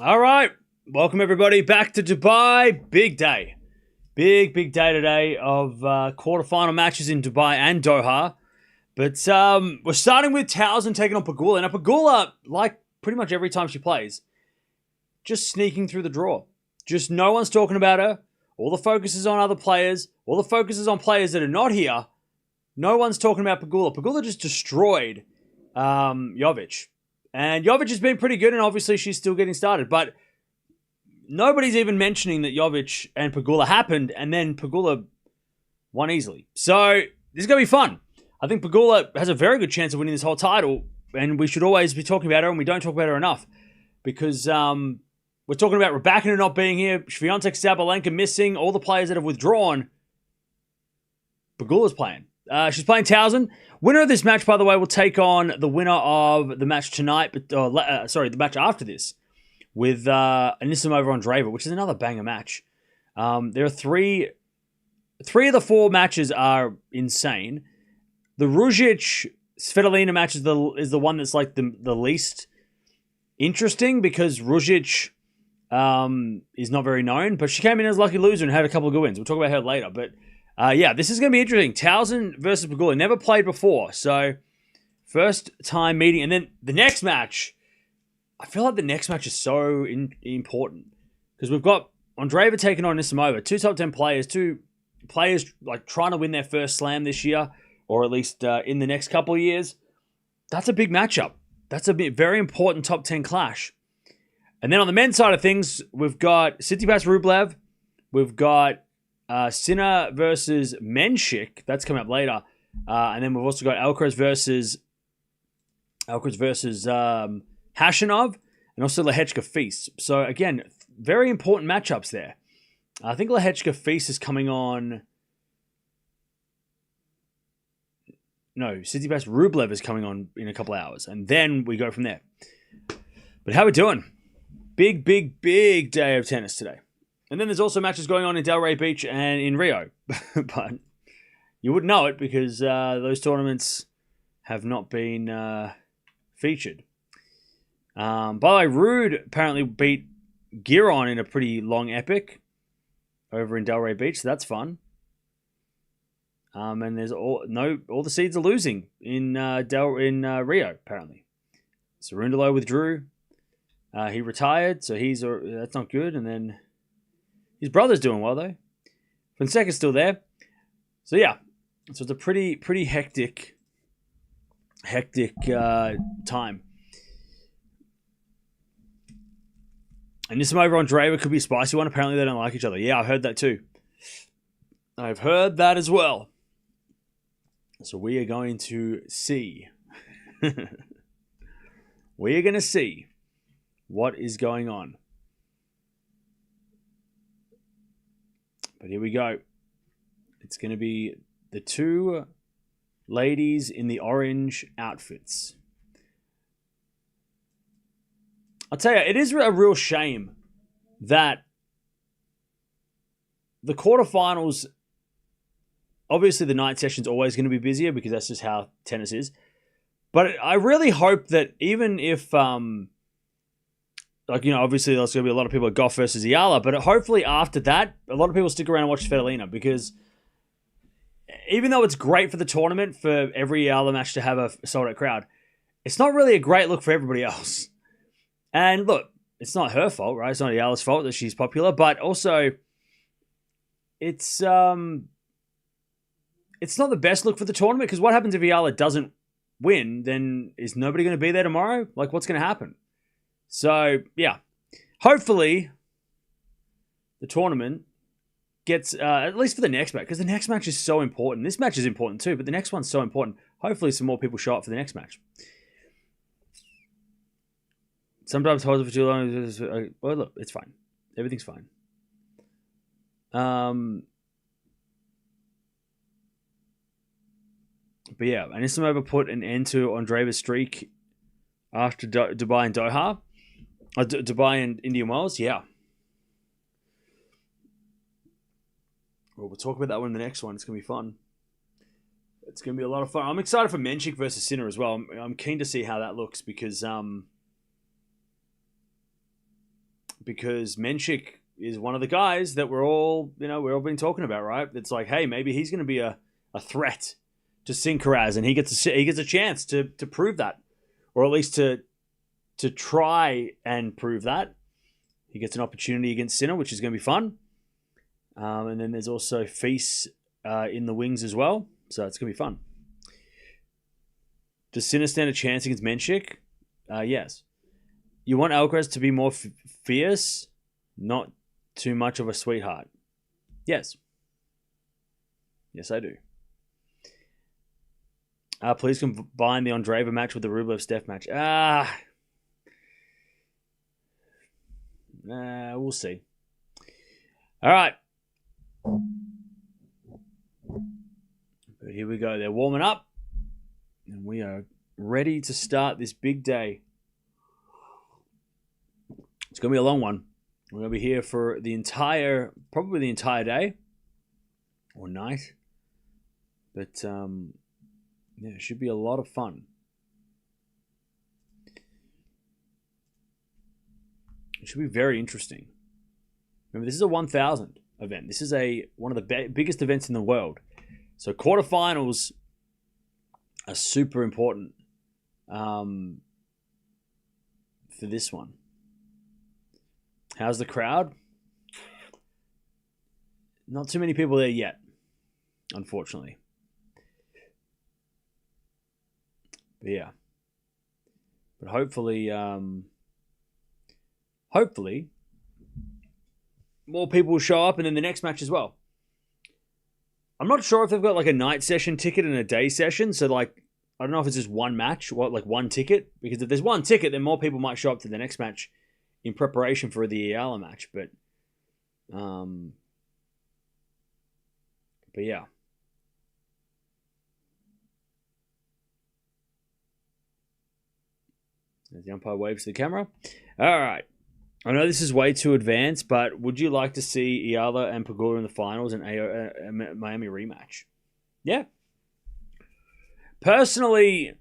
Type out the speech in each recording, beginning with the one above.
All right. Welcome, everybody, back to Dubai. Big day. Big day today of quarterfinal matches in Dubai and Doha. But we're starting with Tauson taking on Pegula. Now, Pegula, like pretty much every time she plays, just sneaking through the draw. Just no one's talking about her. All the focus is on other players. All the focus is on players that are not here. No one's talking about Pegula. Pegula just destroyed Jovic. And Jovic has been pretty good, and obviously she's still getting started. But nobody's even mentioning that Jovic and Pegula happened, and then Pegula won easily. So this is going to be fun. I think Pegula has a very good chance of winning this whole title, and we should always be talking about her, and we don't talk about her enough. Because we're talking about Raducanu not being here, Swiatek, Sabalenka missing, all the players that have withdrawn. Pegula's playing. She's playing Tauson. Winner of this match, by the way, will take on the winner of the match tonight, the match after this, with Anisimova Andreeva, which is another banger match. There are three of the four matches are insane. The Ružić Svitolina match is the one that's like the least interesting because Ružić is not very known, but she came in as a lucky loser and had a couple of good wins. We'll talk about her later, but this is going to be interesting. Tauson versus Pegula. Never played before, so first time meeting. And then the next match, I feel like the next match is so important because we've got Andreeva taking on Anisimova, two top 10 players, two players like trying to win their first slam this year, or at least in the next couple of years. That's a big matchup. That's a very important top 10 clash. And then on the men's side of things, we've got Tsitsipas Rublev. We've got Sinner versus Menchik. That's coming up later. And then we've also got Alcaraz versus Hashanov, and also Lehechka Feast. So again, very important matchups there. I think Lehechka Feast is coming on. No, Tsitsipas Rublev is coming on in a couple hours, and then we go from there. But how we doing? Big day of tennis today. And then there's also matches going on in Delray Beach and in Rio. But you wouldn't know it because those tournaments have not been featured. By the way, Rude apparently beat Giron in a pretty long epic over in Delray Beach, so that's fun. And there's all the seeds are losing in Rio apparently. Cerundolo withdrew. He retired, so that's not good. And then his brother's doing well though. Fonseca's still there. So yeah, so it's a pretty hectic time. And Anisimova Andreeva could be a spicy one. Apparently they don't like each other. Yeah, I've heard that too. I've heard that as well. So we are going to see. We are going to see what is going on. But here we go. It's going to be the two ladies in the orange outfits. I'll tell you, it is a real shame that the quarterfinals, obviously the night session's always going to be busier because that's just how tennis is. But I really hope that even if, obviously there's going to be a lot of people at Gauff versus Eala, but hopefully after that, a lot of people stick around and watch Svitolina because even though it's great for the tournament for every Eala match to have a sold-out crowd, it's not really a great look for everybody else. And look, it's not her fault, right? It's not Eala's fault that she's popular, but also it's not the best look for the tournament because what happens if Eala doesn't win? Then is nobody going to be there tomorrow? Like, what's going to happen? So, yeah. Hopefully, the tournament gets, at least for the next match, because the next match is so important. This match is important too, but the next one's so important. Hopefully, some more people show up for the next match. Sometimes holds it for too long. Well, look, it's fine. Everything's fine. But yeah, Anisimova put an end to Andreeva's streak after Dubai and Doha. Dubai and Indian Wells, yeah. Well, we'll talk about that one in the next one. It's going to be fun. It's going to be a lot of fun. I'm excited for Menchik versus Sinner as well. I'm keen to see how that looks because because Menchik is one of the guys that we're all been talking about, right? It's like, hey, maybe he's going to be a threat to Sinner, and he gets a chance to prove that, or at least to try and prove that. He gets an opportunity against Sinner, which is going to be fun. And then there's also Feast in the wings as well, so it's going to be fun. Does Sinner stand a chance against Menchik? Yes. You want Alcaraz to be more fierce, not too much of a sweetheart. Yes. Yes, I do. Please combine the Andreeva match with the Rublev-Steph match. We'll see. All right. But here we go. They're warming up. And we are ready to start this big day. It's going to be a long one. We're going to be here for probably the entire day or night. But, it should be a lot of fun. It should be very interesting. Remember, this is a 1,000 event. This is one of the biggest events in the world. So quarterfinals are super important for this one. How's the crowd? Not too many people there yet, unfortunately. But yeah. But hopefully more people will show up, and then the next match as well. I'm not sure if they've got like a night session ticket and a day session. So like, I don't know if it's just one match, like one ticket. Because if there's one ticket, then more people might show up to the next match in preparation for the Eala match. But yeah. As the umpire waves to the camera. All right. I know this is way too advanced, but would you like to see Eala and Pegula in the finals and Miami rematch? Yeah. Personally,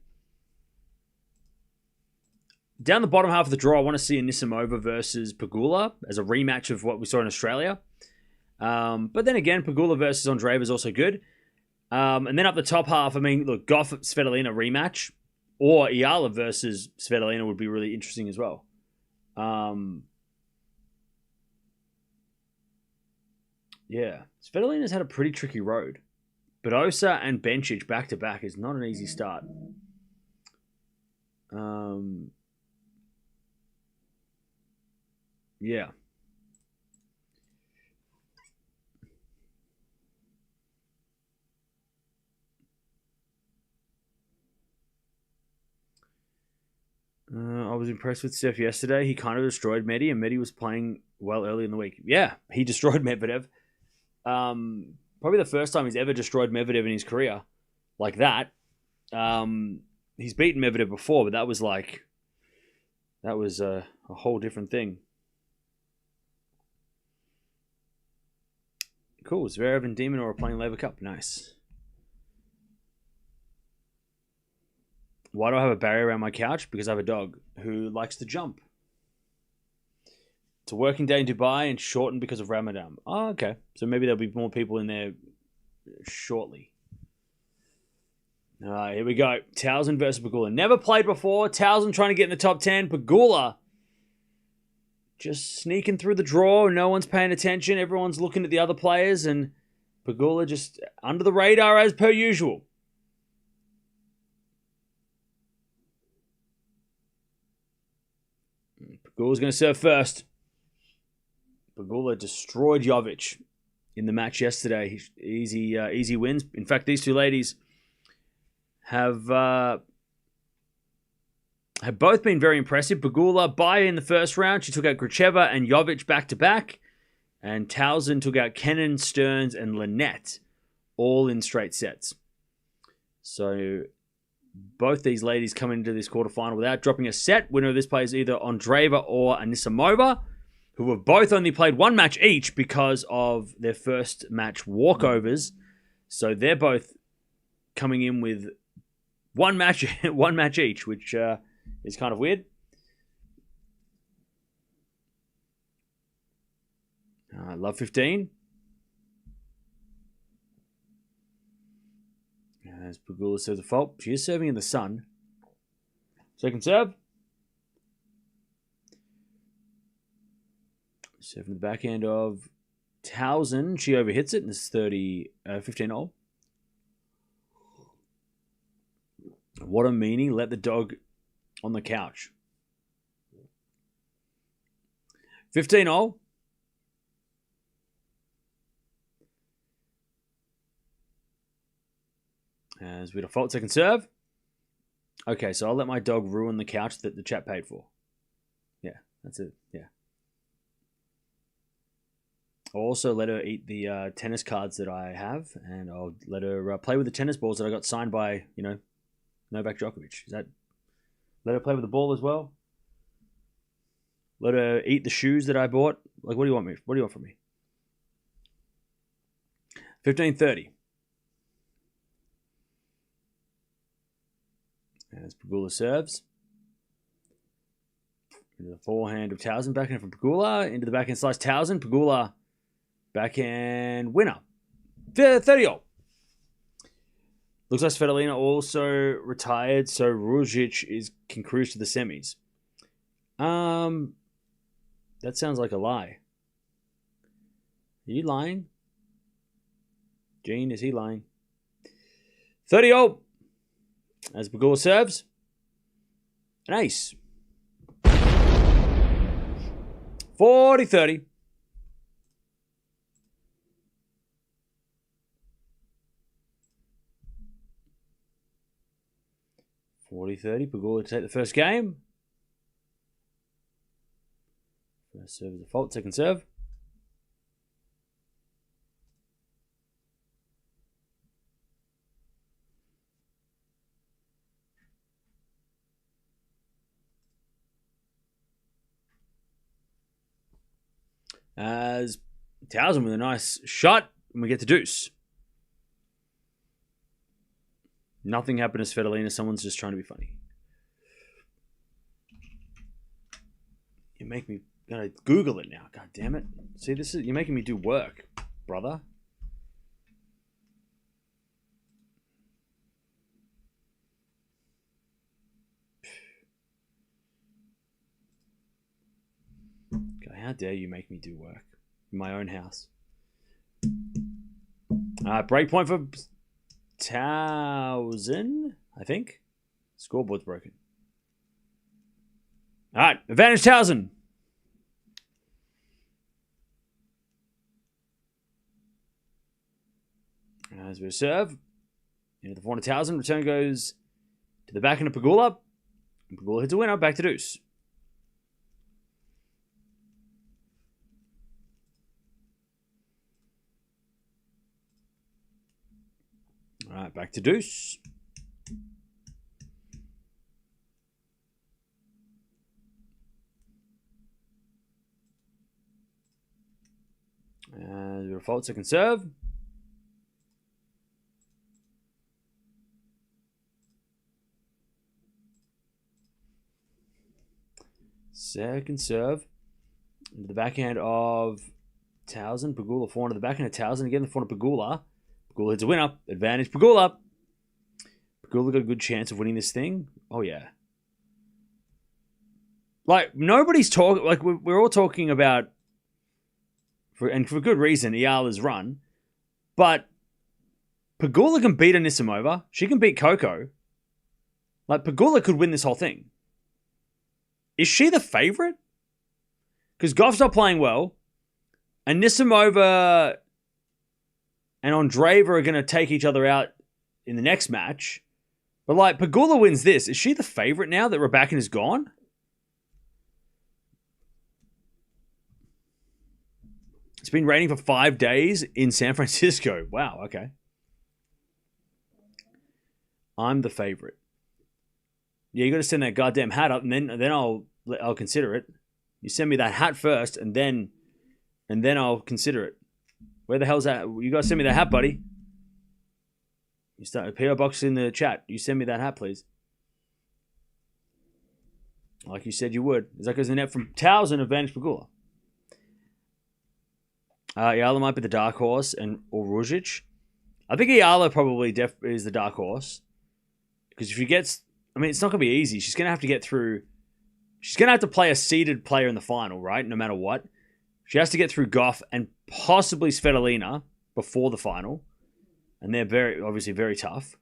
down the bottom half of the draw, I want to see Anisimova versus Pegula as a rematch of what we saw in Australia. But then again, Pegula versus Andreeva is also good. And then up the top half, I mean, look, Gauff Svitolina rematch or Eala versus Svitolina would be really interesting as well. Yeah, Svitolina's had a pretty tricky road. But Osa and Bencic back-to-back is not an easy start. Yeah. I was impressed with Steph yesterday. He kind of destroyed Medi, and Medi was playing well early in the week. Yeah, he destroyed Medvedev. Probably the first time he's ever destroyed Medvedev in his career like that. He's beaten Medvedev before, but that was a whole different thing. Cool. Zverev and Demon are playing Laver Cup. Nice. Why do I have a barrier around my couch? Because I have a dog who likes to jump. It's a working day in Dubai and shortened because of Ramadan. Oh, okay. So maybe there'll be more people in there shortly. All right, here we go. Tauson versus Pegula. Never played before. Tauson trying to get in the top 10. Pegula just sneaking through the draw. No one's paying attention. Everyone's looking at the other players. And Pegula just under the radar as per usual. Pegula's going to serve first. Pegula destroyed Jovic in the match yesterday. Easy wins. In fact, these two ladies have both been very impressive. Pegula, in the first round, she took out Gracheva and Jovic back-to-back. And Tauson took out Kenin, Stearns, and Lynette, all in straight sets. So both these ladies come into this quarterfinal without dropping a set. Winner of this play is either Andreeva or Anisimova, who have both only played one match each because of their first match walkovers. So they're both coming in with one match each, which is kind of weird. I love 15. As Pegula serves a fault. She is serving in the sun. Second serve. Serving the backhand of Tauson. She overhits it and it's 15 all. What a meanie. Let the dog on the couch. 15 all. As we default second serve. Okay, so I'll let my dog ruin the couch that the chat paid for. Yeah, that's it. Yeah. I'll also let her eat the tennis cards that I have, and I'll let her play with the tennis balls that I got signed by, Novak Djokovic. Let her play with the ball as well. Let her eat the shoes that I bought. Like, what do you want me? What do you want from me? 15:30. As Pegula serves. Into the forehand of Tauson. Backhand from Pegula. Into the backhand slice. Tauson. Pegula. Backhand winner. 30 all. Looks like Svitolina also retired, so Ružić can cruise to the semis. That sounds like a lie. Are you lying? Gene, is he lying? 30 all. As Pegula serves. An ace. 40-30. Pegula to take the first game. First serve is a fault. Second serve. As Tauson with a nice shot, and we get the deuce. Nothing happened to Svitolina. Someone's just trying to be funny. You make me gotta Google it now. God damn it! See, you're making me do work, brother. God, how dare you make me do work in my own house? Break point for Tauson, I think. Scoreboard's broken. All right, advantage Tauson. As we serve, into the forehand of Tauson. Return goes to the backhand of Pegula. And Pegula hits a winner. Back to deuce. All right, back to deuce. And we default second serve. Second serve. Into the backhand of Tauson. Pegula forehand to the backhand of Tauson. Again, the forehand of Pegula. Pegula hits a winner. Advantage Pegula. Pegula got a good chance of winning this thing. Oh, yeah. Like, nobody's talking... Like, we're all talking about... And for good reason, Eala's run. But Pegula can beat Anisimova. She can beat Coco. Like, Pegula could win this whole thing. Is she the favorite? Because Gauff's not playing well. Anisimova and Andreeva are going to take each other out in the next match. But, like, Pegula wins this. Is she the favorite now that Raducanu is gone? It's been raining for 5 days in San Francisco. Wow, okay. I'm the favorite. Yeah, you got to send that goddamn hat up, and then I'll consider it. You send me that hat first, and then I'll consider it. Where the hell's that? You got to send me that hat, buddy. You start a PO box in the chat. You send me that hat, please. Like you said you would. Is that goes the net from Tauson, advantage Pegula. Eala might be the dark horse, or Rujic. I think Eala probably is the dark horse. Because if she gets... I mean, it's not going to be easy. She's going to have to get through... She's going to have to play a seeded player in the final, right? No matter what. She has to get through Gauff and possibly Svitolina before the final. And they're obviously very tough.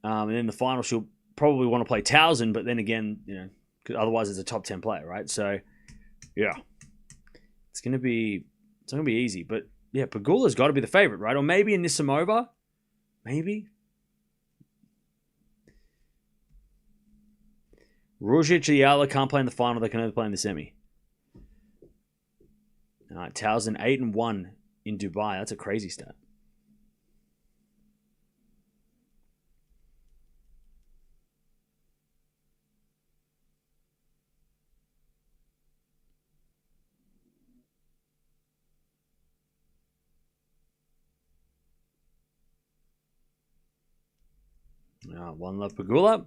And in the final, she'll probably want to play Tauson, but then again, because otherwise it's a top 10 player, right? So, yeah. It's not going to be easy. But, yeah, Pegula's got to be the favorite, right? Or maybe Anisimova. Maybe. Rujic, Eala can't play in the final. They can only play in the semi. All right, Tauson 8-1 in Dubai. That's a crazy stat. One love Pegula.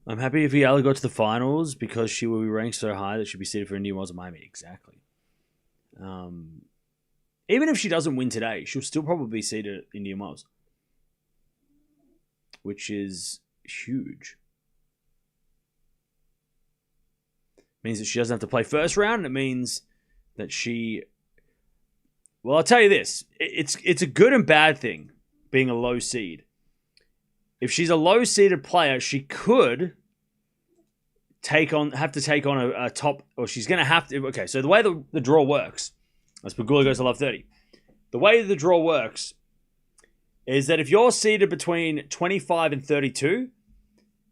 I'm happy if Eala got to the finals because she will be ranked so high that she'll be seeded for Indian Wells at Miami. Exactly. Even if she doesn't win today, she'll still probably be seeded at Indian Wells, which is huge. Means that she doesn't have to play first round. It means that she... Well, I'll tell you this. It's a good and bad thing being a low seed. If she's a low-seeded player, she could have to take on a top, or she's going to have to. Okay, so the way the draw works, as Pegula goes to love 30, the way the draw works is that if you're seeded between 25 and 32,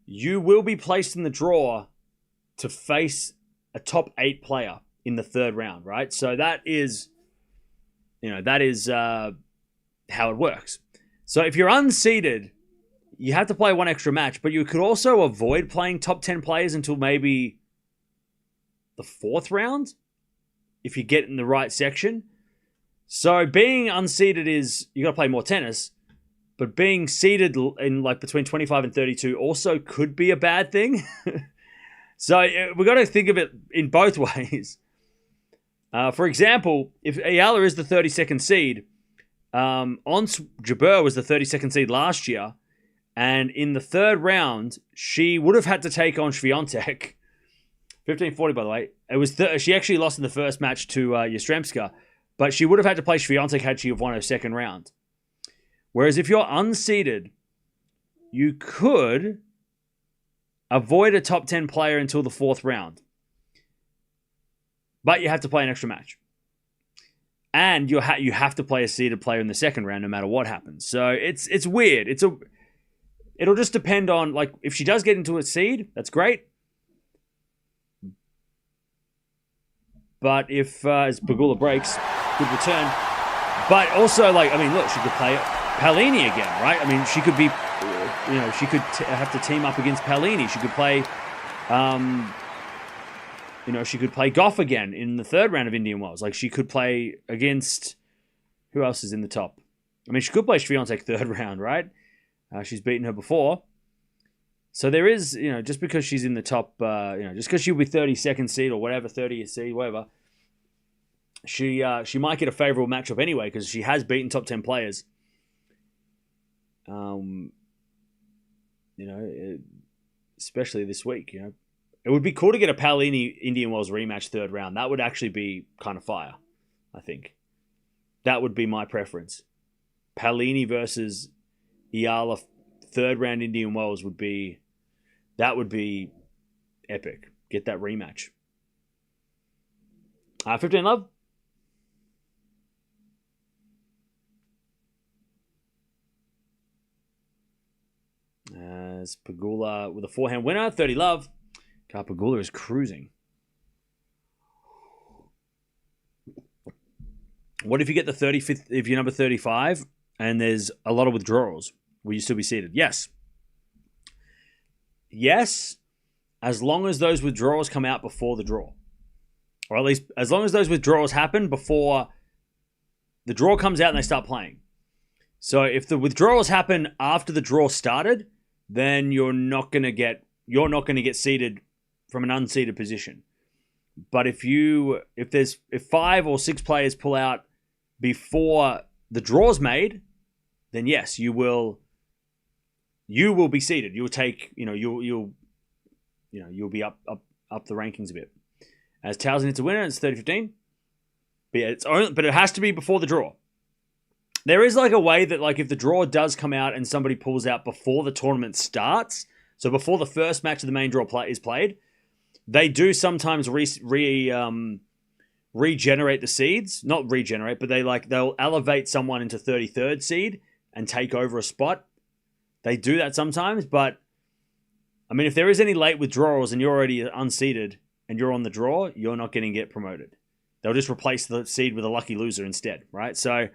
you will be placed in the draw to face a top 8 player in the third round, right? So that is how it works. So if you're unseeded, you have to play one extra match, but you could also avoid playing top 10 players until maybe the 4th round if you get in the right section. So being unseeded is, you got to play more tennis, but being seeded in like between 25 and 32 also could be a bad thing. So we got to think of it in both ways. For example, if Eala is the 32nd seed, Ons Jabeur was the 32nd seed last year, and in the third round, she would have had to take on Swiatek. 15-40, by the way. It was she actually lost in the first match to Yastremska, but she would have had to play Swiatek had she have won her second round. Whereas if you're unseeded, you could avoid a top 10 player until the 4th round. But you have to play an extra match. And you have to play a seeded player in the second round no matter what happens. So it's weird. It'll just depend on, like, if she does get into a seed, that's great. But if, as Pegula breaks, good return. But also, like, I mean, look, she could play Paolini again, right? I mean, she could be, she could have to team up against Paolini. She could play, she could play Gauff again in the third round of Indian Wells. Like, she could play against, who else is in the top? I mean, she could play Swiatek third round, right? She's beaten her before. So there is, just because she's in the top, just because she'll be 32nd seed or whatever, 30th seed, whatever, she might get a favorable matchup anyway because she has beaten top 10 players. Especially this week, It would be cool to get a Paolini Indian Wells rematch third round. That would actually be kind of fire, I think. That would be my preference. Paolini versus Eala third round Indian Wells would be epic. Get that rematch. 15 love. As Pegula with a forehand winner, 30 love. Pegula is cruising. What if you get the 35th, if you're number 35 and there's a lot of withdrawals? Will you still be seated? Yes. Yes, as long as those withdrawals come out before the draw. Or at least as long as those withdrawals happen before the draw comes out and they start playing. So if the withdrawals happen after the draw started, then you're not going to get you're not going to get seeded from an unseeded position. But if 5 or 6 players pull out before the draw's made, then yes, you will be seeded. You'll take, you'll be up the rankings a bit. As Tauson hits a winner, it's 30-15. But it has to be before the draw. There is like a way that like if the draw does come out and somebody pulls out before the tournament starts, so before the first match of the main draw is played, they do sometimes regenerate the seeds. Not regenerate, but they'll elevate someone into 33rd seed and take over a spot. They do that sometimes, but I mean, if there is any late withdrawals and you're already unseeded and you're on the draw, you're not going to get promoted. They'll just replace the seed with a lucky loser instead, right? So,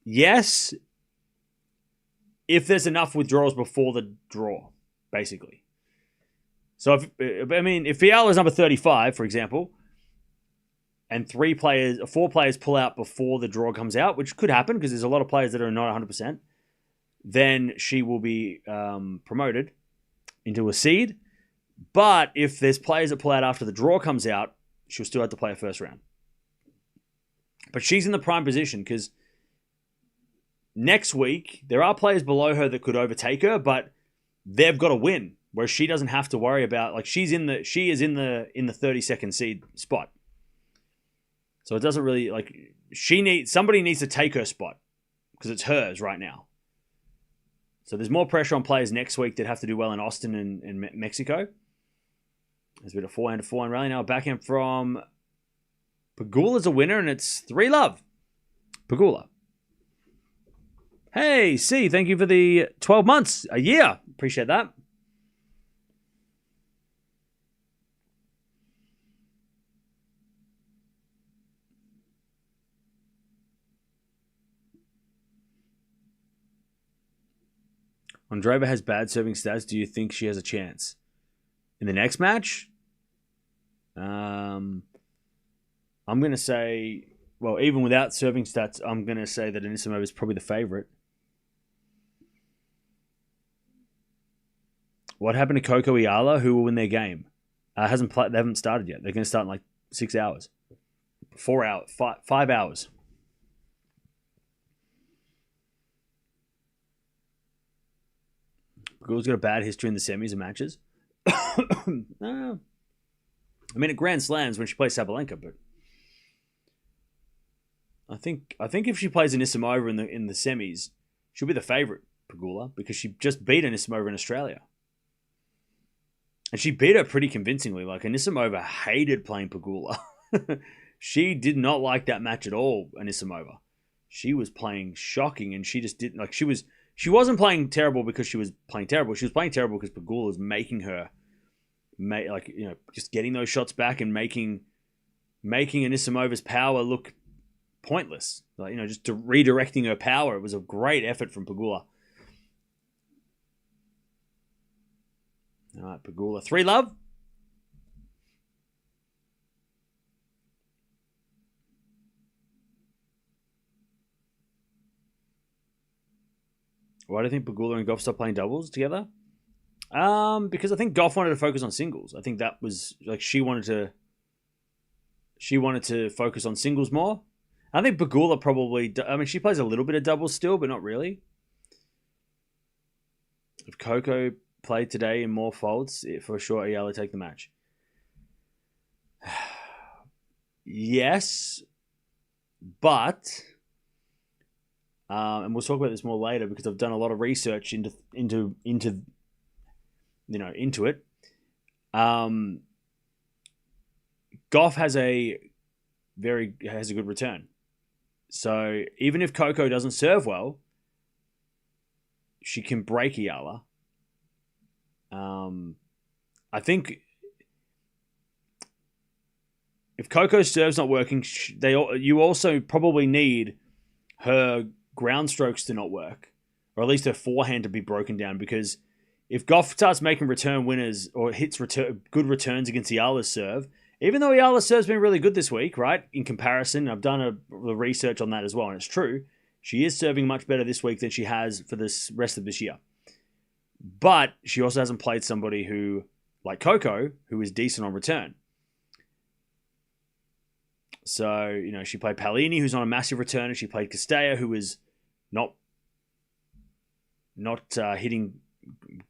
yes, if there's enough withdrawals before the draw, basically. So, if Eala's number 35, for example, and 4 players pull out before the draw comes out, which could happen because there's a lot of players that are not 100%, then she will be promoted into a seed. But if there's players that pull out after the draw comes out, she'll still have to play a first round. But she's in the prime position because next week there are players below her that could overtake her, but they've got to win. Where she doesn't have to worry about, like, she is in the 32nd seed spot. So it doesn't really, like, somebody needs to take her spot because it's hers right now. So there's more pressure on players next week that have to do well in Austin and Mexico. There's a bit of forehand to forehand rally now. Backhand from Pegula's a winner, and it's 3-love. Pegula. Hey, C, thank you for the 12 months, a year. Appreciate that. Andreeva has bad serving stats. Do you think she has a chance? In the next match? I'm going to say, well, even without serving stats, I'm going to say that Anisimova is probably the favorite. What happened to Coco Eala? Who will win their game? They haven't started yet. They're going to start in like 6 hours. 4 hours. 5 hours. Pegula's got a bad history in the semis and matches. I mean, at Grand Slams when she plays Sabalenka, but I think if she plays Anisimova in the semis, she'll be the favorite, Pegula, because she just beat Anisimova in Australia, and she beat her pretty convincingly. Like, Anisimova hated playing Pegula. She did not like that match at all. Anisimova, she was playing shocking, and she just didn't like. She wasn't playing terrible because she was playing terrible. She was playing terrible because Pegula was making her, just getting those shots back and making Anisimova's power look pointless. Like, just redirecting her power. It was a great effort from Pegula. All right, Pegula. 3-love. Why do you think Pegula and Gauff stopped playing doubles together? Because I think Gauff wanted to focus on singles. I think that was like she wanted to focus on singles more. I think Pegula probably. I mean, she plays a little bit of doubles still, but not really. If Coco played today in more faults, for sure, Eala take the match. Yes, but. And we'll talk about this more later because I've done a lot of research into it. Gauff has a good return. So even if Coco doesn't serve well, she can break Eala. I think if Coco's serve's not working, you also probably need her ground strokes to not work, or at least her forehand to be broken down, because if Gauff starts making return winners or hits good returns against Eala's serve, even though Eala's serve's been really good this week, right, in comparison, I've done the research on that as well, and it's true, she is serving much better this week than she has for this rest of this year. But she also hasn't played somebody who, like Coco, who is decent on return. So, you know, she played Paolini, who's on a massive return, and she played Castella, who is not hitting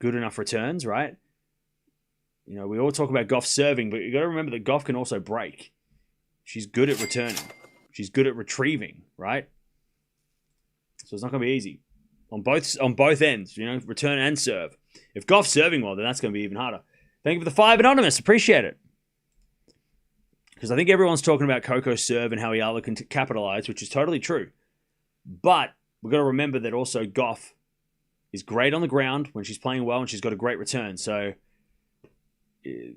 good enough returns, right? You know, we all talk about Gauff serving, but you got to remember that Gauff can also break. She's good at returning. She's good at retrieving, right? So it's not going to be easy on both ends, you know, return and serve. If Gauff's serving well, then that's going to be even harder. Thank you for the 5 Anonymous. Appreciate it. Because I think everyone's talking about Coco's serve and how Eala can capitalize, which is totally true. But we've got to remember that also Gauff is great on the ground when she's playing well and she's got a great return. So, you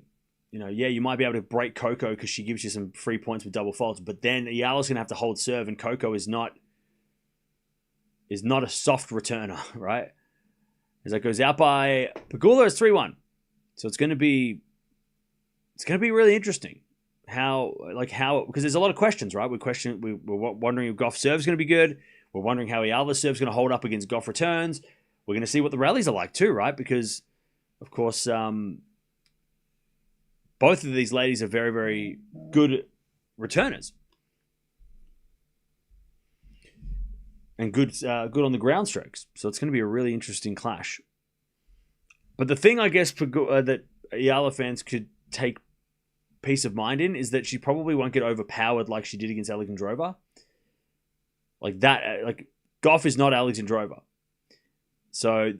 know, yeah, you might be able to break Coco because she gives you some free points with double faults, but then Eala's going to have to hold serve, and Coco is not a soft returner, right? As that goes out by Pegula, it's 3-1. So it's going to be really interesting because there's a lot of questions, right? We're wondering if Gauff's serve is going to be good. We're wondering how Eala's serve is going to hold up against Gauff returns. We're going to see what the rallies are like too, right? Because, of course, both of these ladies are very, very good returners. And good on the ground strokes. So it's going to be a really interesting clash. But the thing, I guess, that Eala fans could take peace of mind in is that she probably won't get overpowered like she did against Alexandrova. Like that, like Gauff is not Alexandrova. So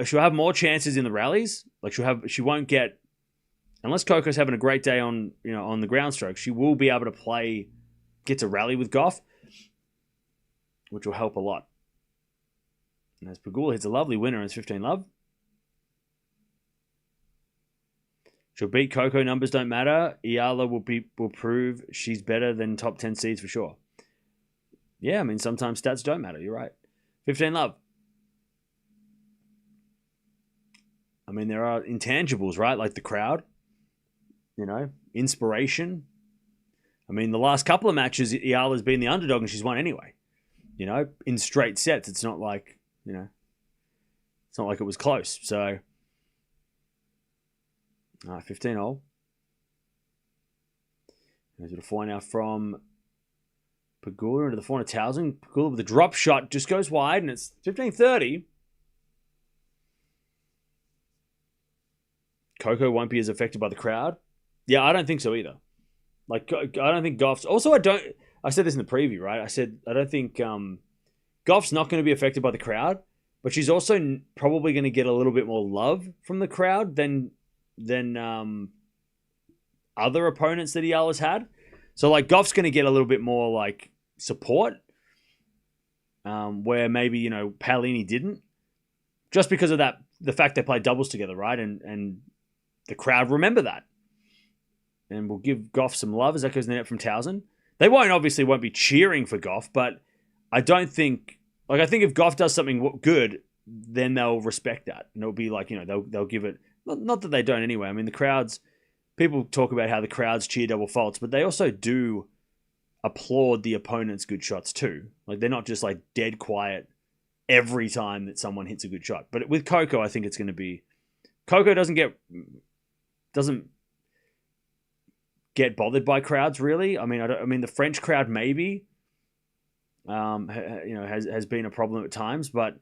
she'll have more chances in the rallies. Like she won't get, unless Coco's having a great day on the ground stroke, she will be able to get to rally with Gauff, which will help a lot. And as Pegula hits a lovely winner, and it's 15 love. She'll beat Coco. Numbers don't matter. Eala will prove she's better than top 10 seeds for sure. Yeah, I mean, sometimes stats don't matter. You're right. 15 love. I mean, there are intangibles, right? Like the crowd, you know, inspiration. I mean, the last couple of matches, Eala's been the underdog and she's won anyway. You know, in straight sets. It's not like, you know, it's not like it was close. So, 15 all. There's a 4 now from Pegula into the 400 Tauson. Pegula with a drop shot just goes wide, and it's 15-30. Coco won't be as affected by the crowd. Yeah, I don't think so either. Like, I don't think Gauff's... Also, I said this in the preview, right? I said I don't think Gauff's not going to be affected by the crowd, but she's also probably going to get a little bit more love from the crowd than other opponents that Eala's had. So, like, Gauff's going to get a little bit more, like, support, where maybe, you know, Paolini didn't. Just because of that, the fact they played doubles together, right? And the crowd remember that. And we'll give Gauff some love as that goes in the net from Tauson. They won't be cheering for Gauff, but I don't think... Like, I think if Gauff does something good, then they'll respect that. And it'll be like, you know, they'll give it... Not that they don't anyway. I mean, the crowds... People talk about how the crowds cheer double faults, but they also do applaud the opponent's good shots too. Like, they're not just, like, dead quiet every time that someone hits a good shot. But with Coco, I think it's going to be... Coco doesn't get bothered by crowds, really. I mean, the French crowd maybe, has been a problem at times, but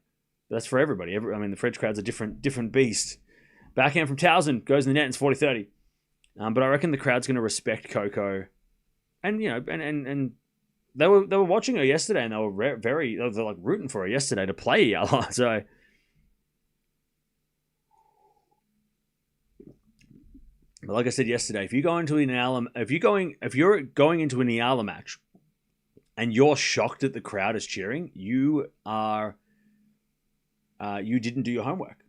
that's for everybody. The French crowd's a different beast. Backhand from Tauson goes in the net. And it's 40-30. But I reckon the crowd's going to respect Coco, and you know, and they were watching her yesterday, and they were they were like rooting for her yesterday to play Eala. So. But like I said yesterday, if you're going into an Eala match and you're shocked that the crowd is cheering, you didn't do your homework.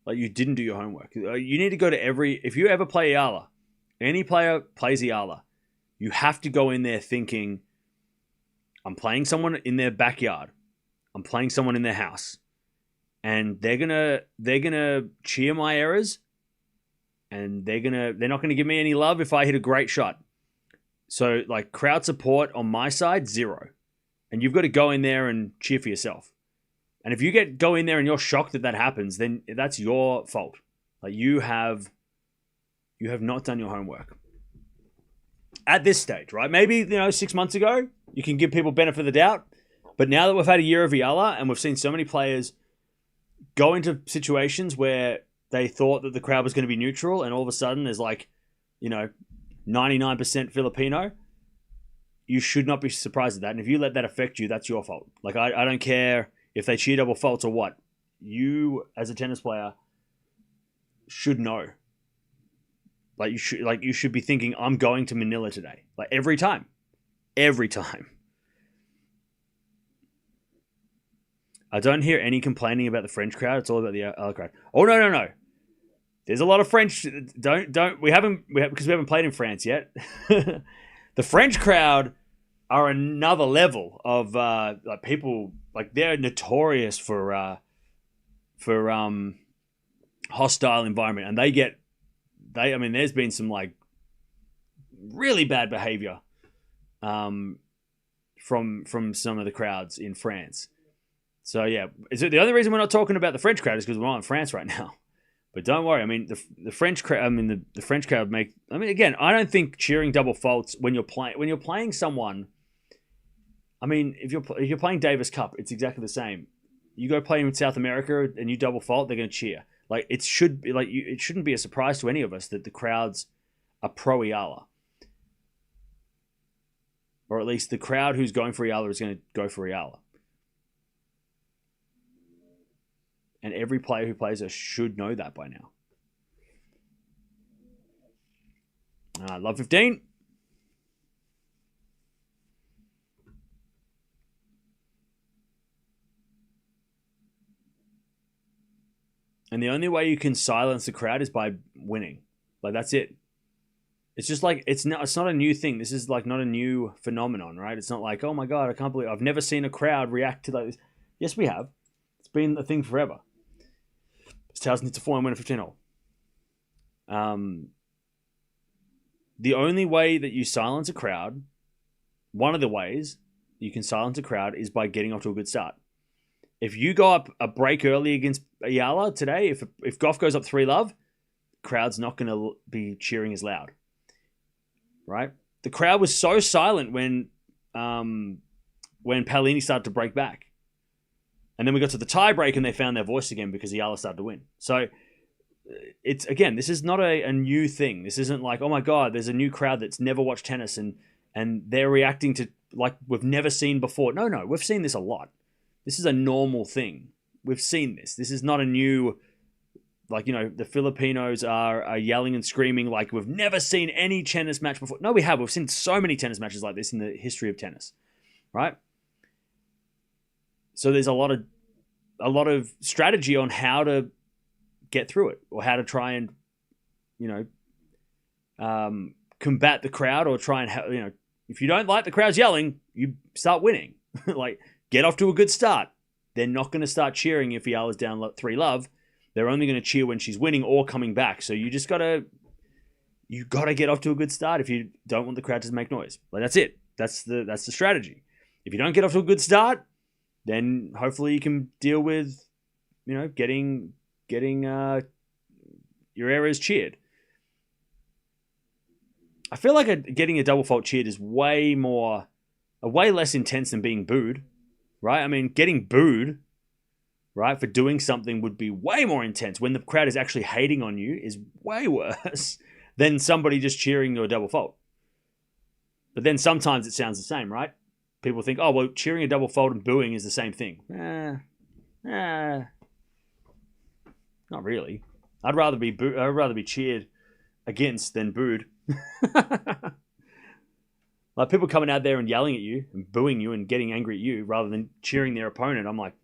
Like, you didn't do your homework. You need to go to if you ever play Eala, any player plays Eala, you have to go in there thinking, I'm playing someone in their backyard. I'm playing someone in their house. And they're gonna cheer my errors. And they're not gonna give me any love if I hit a great shot. So, like, crowd support on my side, 0. And you've got to go in there and cheer for yourself. And if you go in there and you're shocked that happens, then that's your fault. Like you have not done your homework at this stage, right? Maybe 6 months ago you can give people benefit of the doubt, but now that we've had a year of Eala and we've seen so many players go into situations where they thought that the crowd was going to be neutral, and all of a sudden there's 99% Filipino. You should not be surprised at that. And if you let that affect you, that's your fault. Like, I don't care if they cheer double faults or what. You, as a tennis player, should know. You should be thinking, I'm going to Manila today. Like, every time. Every time. I don't hear any complaining about the French crowd. It's all about the other crowd. Oh, no. There's a lot of French. Because we haven't played in France yet. The French crowd are another level of people. Like, they're notorious for hostile environment, and there's been some really bad behavior from some of the crowds in France. So yeah, the only reason we're not talking about the French crowd is because we're not in France right now. But don't worry. I mean, the French crowd. I mean, the French crowd make. I mean, again, I don't think cheering double faults when you're playing someone. I mean, if you're playing Davis Cup, it's exactly the same. You go play in South America and you double fault, they're going to cheer. Like, it should be it shouldn't be a surprise to any of us that the crowds are pro Eala, or at least the crowd who's going for Eala is going to go for Eala. And every player who plays her should know that by now. Love 15. And the only way you can silence the crowd is by winning. Like, that's it. It's just like, it's not a new thing. This is not a new phenomenon, right? It's not like, oh my God, I can't believe I've never seen a crowd react to this. Yes, we have. It's been a thing forever. Tauson hits a 4 and win a 15-hole. The only way that you silence a crowd, one of the ways you can silence a crowd, is by getting off to a good start. If you go up a break early against Eala today, if Gauff goes up 3-love, crowd's not going to be cheering as loud, right? The crowd was so silent when Paolini started to break back. And then we got to the tie break and they found their voice again because Eala started to win. So this is not a new thing. This isn't like, oh my God, there's a new crowd that's never watched tennis and they're reacting to like we've never seen before. No, we've seen this a lot. This is a normal thing. We've seen this. This is not a new, the Filipinos are yelling and screaming like we've never seen any tennis match before. No, we have. We've seen so many tennis matches like this in the history of tennis, right? So there's a lot of strategy on how to get through it, or how to try and, combat the crowd, or try and, if you don't like the crowd's yelling, you start winning. Like, get off to a good start. They're not going to start cheering if Eala's down 3-love. They're only going to cheer when she's winning or coming back. So you just gotta get off to a good start if you don't want the crowd to make noise. Like, that's it. That's the strategy. If you don't get off to a good start, then hopefully you can deal with, getting your errors cheered. I feel like getting a double fault cheered is way less intense than being booed, right? I mean, getting booed, right, for doing something would be way more intense. When the crowd is actually hating on you is way worse than somebody just cheering your double fault. But then sometimes it sounds the same, right? People think, oh, well, cheering a double fault and booing is the same thing. Not really. I'd rather be cheered against than booed. Like, people coming out there and yelling at you and booing you and getting angry at you rather than cheering their opponent. I'm like,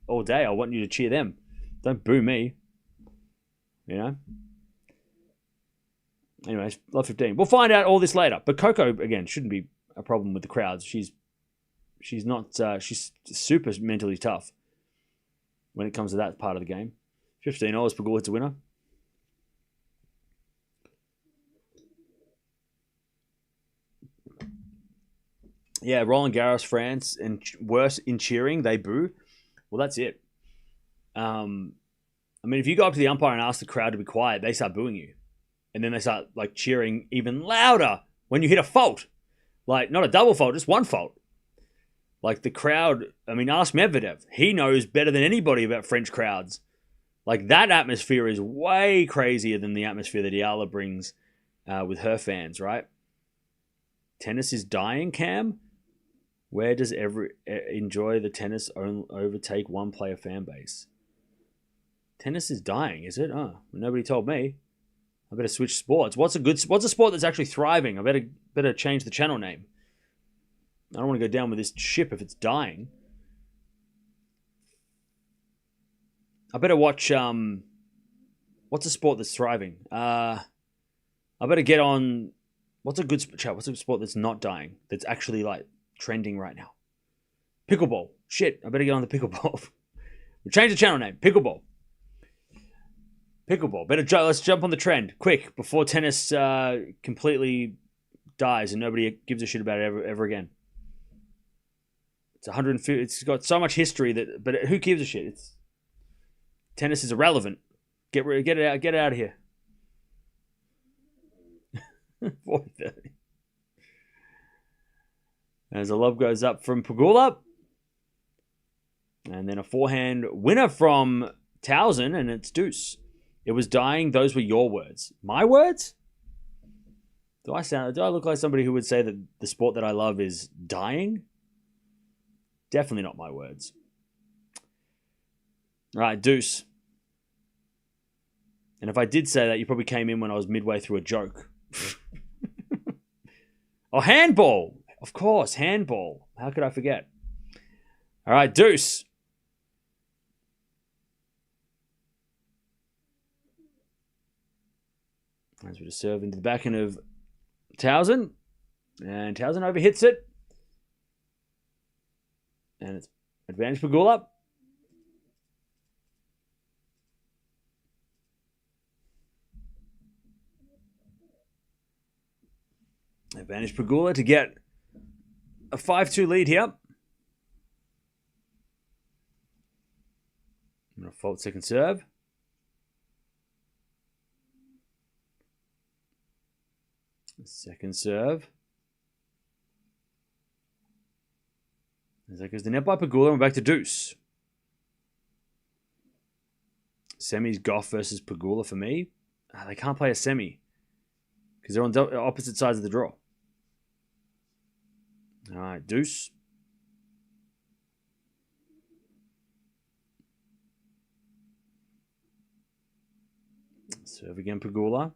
all day, I want you to cheer them. Don't boo me. Anyways, love 15. We'll find out all this later. But Coco, again, shouldn't be a problem with the crowds. She's super mentally tough when it comes to that part of the game. $15, Pegula hits a winner. Yeah, Roland Garros, France, and worse in cheering, they boo. Well, that's it. I mean, if you go up to the umpire and ask the crowd to be quiet, they start booing you. And then they start like cheering even louder when you hit a fault. Like, not a double fault, just one fault. Like the crowd, I mean, ask Medvedev. He knows better than anybody about French crowds. Like that atmosphere is way crazier than the atmosphere that Eala brings with her fans, right? Tennis is dying, Cam. Where does enjoy the tennis overtake one player fan base? Tennis is dying, is it? Oh, nobody told me. I better switch sports. What's a sport that's actually thriving? I better change the channel name. I don't want to go down with this ship if it's dying. I better watch what's a sport that's thriving? I better get on what's a sport that's not dying, that's actually like trending right now? Pickleball. Shit, I better get on the pickleball. We'll change the channel name. Pickleball. Let's jump on the trend quick before tennis completely dies and nobody gives a shit about it ever again. It's 150. It's got so much history but who gives a shit? Tennis is irrelevant. Get it out of here. 4:30. As the lob goes up from Pegula. And then a forehand winner from Tauson, and it's deuce. It was dying. Those were your words. My words? Do I look like somebody who would say that the sport that I love is dying? Definitely not my words. All right, deuce. And if I did say that, you probably came in when I was midway through a joke. Oh, handball. Of course, handball. How could I forget? All right, deuce. As we just serve into the backhand of Tauson. And Tauson overhits it. And it's advantage Pegula. Advantage Pegula to get a 5-2 lead here. I'm going to fault second serve. Second serve. As that goes the net by Pegula, and we're back to deuce. Semi's Gauff versus Pegula for me. They can't play a semi because they're on opposite sides of the draw. All right, deuce. Serve again, Pegula.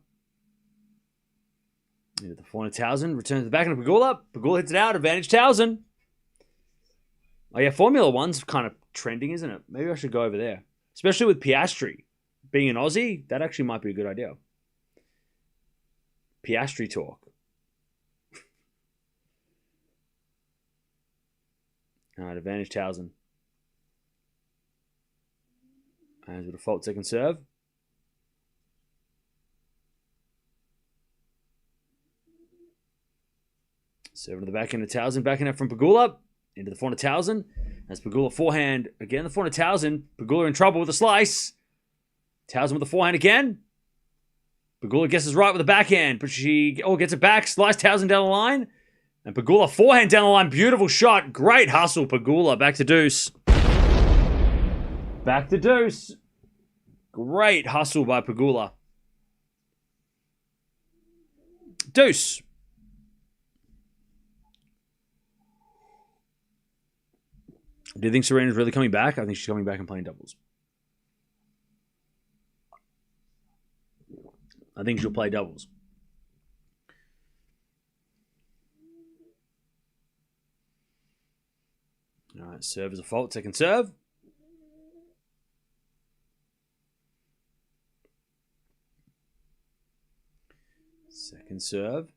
Into the forehand, Tauson. Returns to the backhand of Pegula. Pegula hits it out. Advantage Tauson. Oh yeah, Formula One's kind of trending, isn't it? Maybe I should go over there. Especially with Piastri being an Aussie, that actually might be a good idea. Piastri talk. All right, advantage Tauson. As with a fault second serve. Serving to the backhand of Tauson. Backhand out from Pegula. Into the forehand of Tauson. As Pegula forehand. Again, the forehand of Tauson. Pegula in trouble with a slice. Tauson with the forehand again. Pegula guesses right with the backhand. But she gets it back. Slice Tauson down the line. And Pegula forehand down the line. Beautiful shot. Great hustle, Pegula. Back to deuce. Back to deuce. Great hustle by Pegula. Deuce. Do you think Serena's really coming back? I think she's coming back and playing doubles. I think she'll play doubles. All right, serve is a fault. Second serve. Second serve.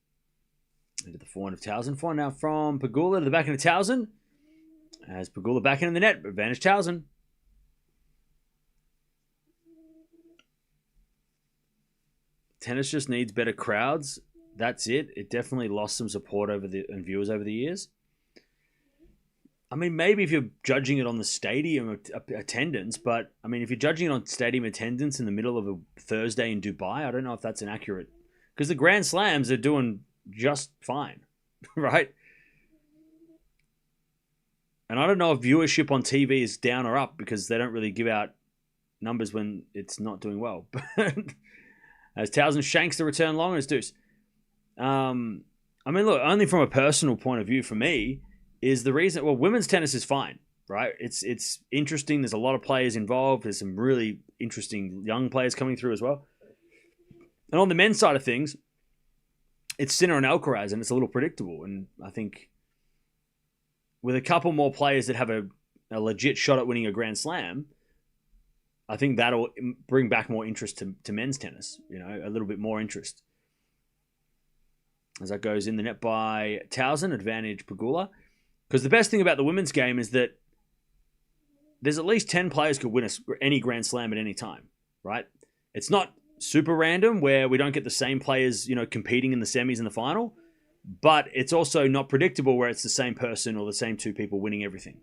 Into the forehand of Tauson. Forehand now from Pegula to the backhand of Tauson. As Pegula backhand in the net. Advantage Tauson. Tennis just needs better crowds. That's it. It definitely lost some support and viewers over the years. I mean, maybe if you're judging it on the stadium attendance, but I mean, if you're judging it on stadium attendance in the middle of a Thursday in Dubai, I don't know if that's an accurate, because the Grand Slams are doing just fine, right? And I don't know if viewership on TV is down or up because they don't really give out numbers when it's not doing well. As Tauson shanks the return long as deuce. I mean, look, only from a personal point of view for me is the reason. Well, women's tennis is fine, right? It's interesting. There's a lot of players involved. There's some really interesting young players coming through as well. And on the men's side of things, it's Sinner and Alcaraz, and it's a little predictable. And I think with a couple more players that have a legit shot at winning a Grand Slam, I think that'll bring back more interest to men's tennis, a little bit more interest. As that goes in the net by Tauson, advantage Pegula. Because the best thing about the women's game is that there's at least 10 players could win any Grand Slam at any time, right? It's not super random where we don't get the same players, competing in the semis and the final, but it's also not predictable where it's the same person or the same two people winning everything.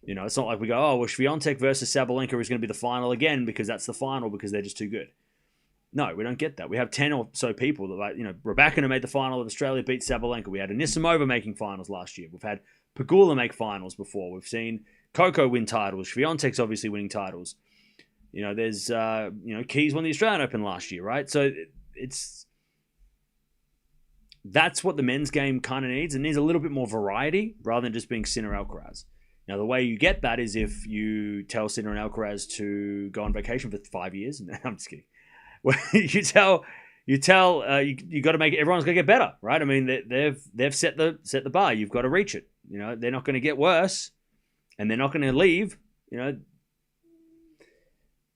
It's not like we go, oh, well, Swiatek versus Sabalenka is going to be the final again because that's the final because they're just too good. No, we don't get that. We have 10 or so people that, Raducanu made the final of Australia, beat Sabalenka. We had Anisimova making finals last year. We've had Pegula make finals before. We've seen Coco win titles. Swiatek's obviously winning titles. There's, Keys won the Australian Open last year, right? So that's what the men's game kind of needs. It needs a little bit more variety rather than just being Sinner Alcaraz. Now, the way you get that is if you tell Sinner and Alcaraz to go on vacation for 5 years. I'm just kidding. Well, you got to make it. Everyone's got to get better, right? I mean, they've set the bar. You've got to reach it. They're not going to get worse, and they're not going to leave.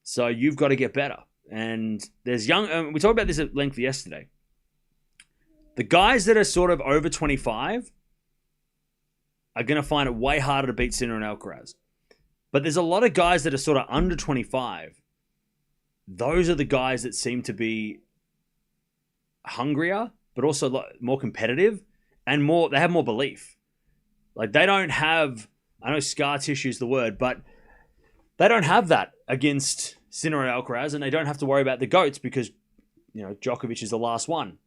So you've got to get better. And there's young. We talked about this at length yesterday. The guys that are sort of over 25 are going to find it way harder to beat Sinner and Alcaraz. But there's a lot of guys that are sort of under 25. Those are the guys that seem to be hungrier, but also more competitive and they have more belief. Like they don't have, I know scar tissue is the word, but they don't have that against Sinner and Alcaraz, and they don't have to worry about the GOATs because, Djokovic is the last one.